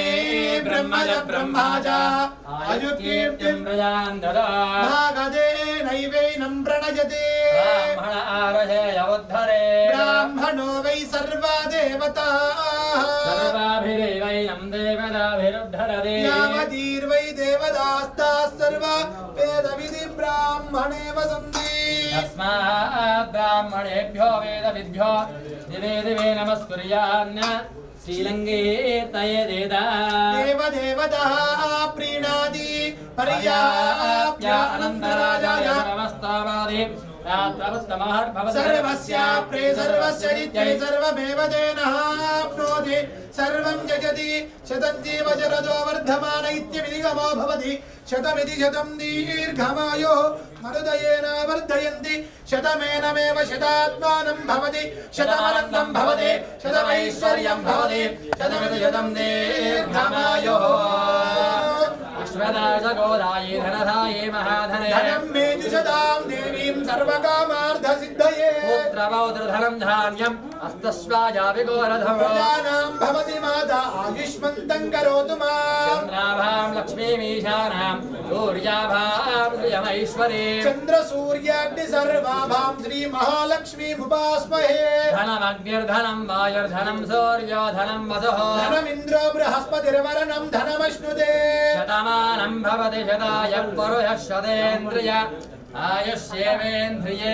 బ్రహ్మజ బ్రహ్మాజ ఆయుకీర్తిం ప్రజాన్ దదా భాగదే నైవేనం ప్రణయతే బ్రాహ్మణ ఆరహేయోద్ధరే బ్రాహ్మణో వై సర్వా దేవతా సర్వాభిరేవైనం దేవతాభిరుద్ధరదే యావదీర్వై దేవదాస్తాః సర్వా వేద విధి బ్రాహ్మణే వసంతి తస్మాత్ బ్రాహ్మణేభ్యో వేదవిద్భ్యో దివే దివే నమస్కుర్యాన్ శ్రీలంగేతయేదేదా దేవదేవతః ప్రీణాది పర్యాప్య అనంతరాజాయ నమస్తావాది సర్వస్య ప్రే సర్వస్య నిత్యై సర్వమేవ తేనః ఆప్నోతి సర్వం జగతి శతం జీవ జరదో వర్ధమాన ఇత్యమిదిగమో భవతి శతమిది శతం దీర్ఘమాయో మరుదయేన వర్ధయంతి శతమేనమేవ శతాత్మానం భవతి శతమనంతం భవతి శతమైశ్వర్యం భవతి శతమిది శతం దీర్ఘమాయో అశ్వదాశగోదాయే ధనధాయే మహాధనే ధనం మే శతాం దేవీం సర్వకామార్థసిద్ధయే పుత్రపౌత్రధనం ధాన్యం అస్తశ్వాజావిగోరధం ప్రజానాం భవతి మాతా ఆయుష్మంతం కరోతు మాం చంద్రాభాం లక్ష్మీమీశానాం సూర్యాభాం శ్రియమైశ్వరీ చంద్ర సూర్యాగ్ని సర్వాభాం శ్రీ మహాలక్ష్మీముపాస్మహే ధనమగ్నిర్ధనం వాయుర్ధనం సూర్యోధనం వసుః ధనమింద్రో బృహస్పతిర్వరణం ధనమశ్నుతే శతమానం భవతి శతాయ పురుషः శతేంద్రియ ఆయుష్యేవేంద్రియే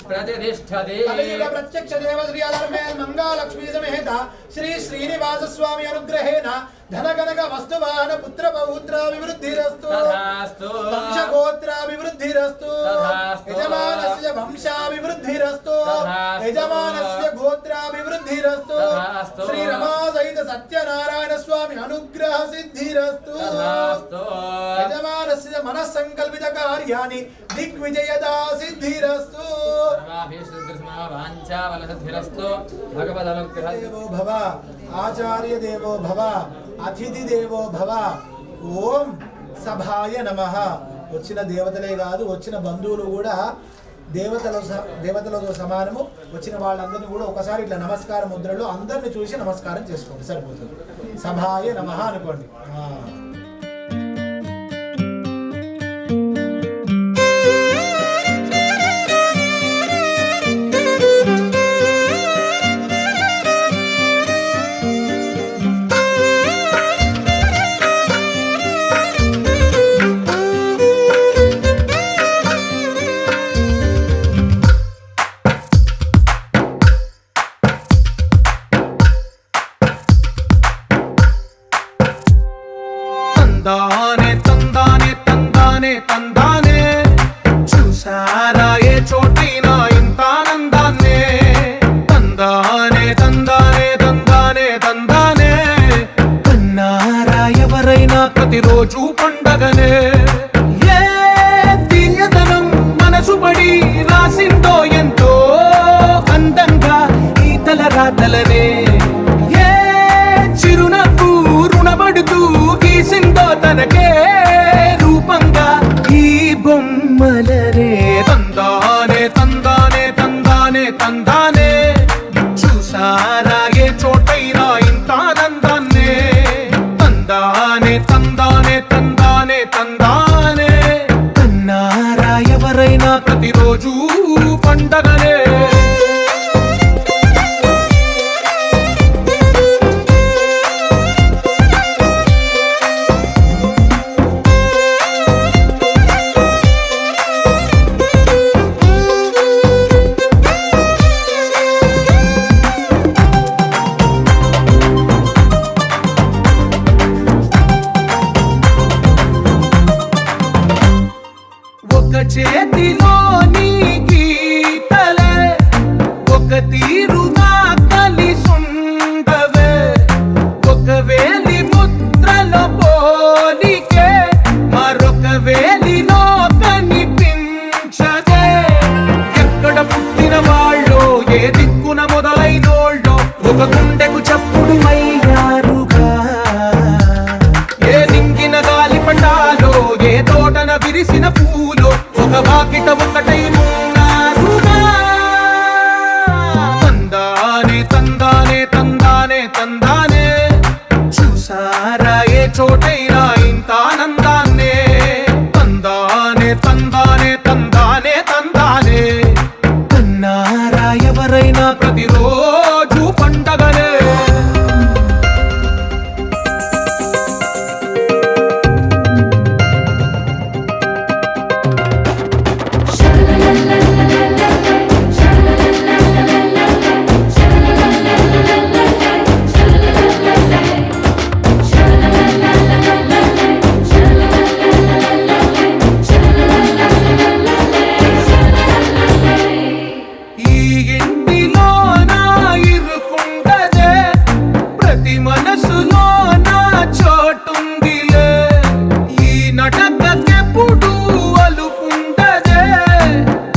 ప్రతిష్టతి కలియుగ ప్రత్యక్ష దేవ శ్రీ అధర్మే మంగాలక్ష్మీ సమేత శ్రీ శ్రీనివాస స్వామి అనుగ్రహేణ ధనగనక వస్తువాహన పుత్ర పౌత్రాభివృద్ధిరస్తు తథాస్తు వంశగోత్రాభివృద్ధిరస్తు తథాస్తు యజమానస్య వంశాభివృద్ధిరస్తు తథాస్తు యజమానస్య గోత్రాభివృద్ధిరస్తు తథాస్తు శ్రీ రమాసహిత సత్యనారాయణ స్వామి అనుగ్రహ సిద్ధిరస్తు తథాస్తు యజమానస్య మనస్సంకల్పిత కార్యాన్ని దిగ్విజయదా సిద్ధిరస్తు వాంఛాబలసిద్ధిరస్తు భగవదనుగ్రహ దేవో భవ ఆచార్య దేవో భవ అతిథి దేవో భవ ఓం సభాయ నమః. వచ్చిన దేవతలే కాదు వచ్చిన బంధువులు కూడా దేవతలతో సమానము. వచ్చిన వాళ్ళందరినీ కూడా ఒకసారి ఇట్లా నమస్కార ముద్రలో అందరిని చూసి నమస్కారం చేసుకోండి, సరిపోతుంది. సభాయ నమః అనుకోండి. తందానే తందానే తందానే తందానే చూసారా ఏ చోటైనా ఇంత ఆనందాన్నే తందానే తందానే తందానే తందానే కన్నారా ఎవరైనా ప్రతిరోజు పండగనే ఏ తీయదనం మనసు పడి రాసిందో ఎంతో అందంగా ఈ తల రాతలనే ఏ చిరునవ్వు రుణపడుతూ గీసిందో తనకే రూపంగా ఈ బొమ్మలనే తందానే తందానే తందానే తందానే చూసారా ఏ చోటైనా ఇంత ఆనందాన్నే తందానే తందానే తందానే తందానే కన్నారా ఎవరైనా ప్రతిరోజు పండగనే చేతిలోని గీతలే ఒక తీరుగా కలిసుండవే ఒక వేలి ముద్రల పోలికే మరొక వేలిలో కనిపించదే ఎక్కడ పుట్టిన వాళ్ళో ఏ దిక్కున మొదలైనోళ్ళో ఒక గుండెకు చప్పుడు అయ్యారుగా ఏ నింగిన గాలి పటాలో ఏ తోటన విరిసిన పూలో ఒక వాకిట ఒకటై ఉన్నారుగా తందానే తందానే తందానే తందానే చూసారా ఏ చోటైనా ఇంత ఆనందాన్నే తందానే తందానే తందానే తందానే కన్నారా ఎవరైనా ప్రతిరోజు పండగనే ఈ ఇంటిలో నా ఇరుకుండదే ప్రతి మనసులో నా చోటుందిలే ఈ నటకెప్పుడు అలుకుండదే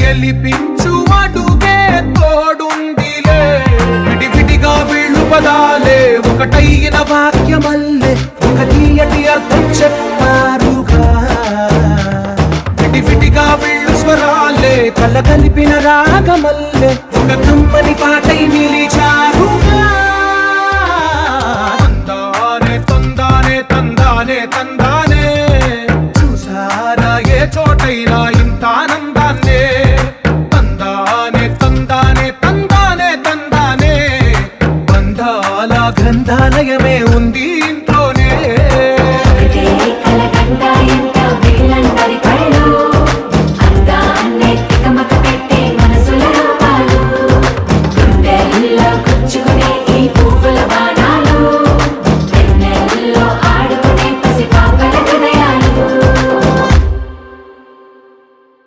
గెలిపించు అడుగే తోడుందిలే విడివిడిగా వీళ్ళు పదాలే ఒకటైన వాక్యమల్లే ఒక తీయటి అర్థం చెప్పారుగా విడివిడిగా వీళ్ళు స్వరాలే కల కలిపిన రాగమల్లే ఒక కమ్మని పాటై మిలి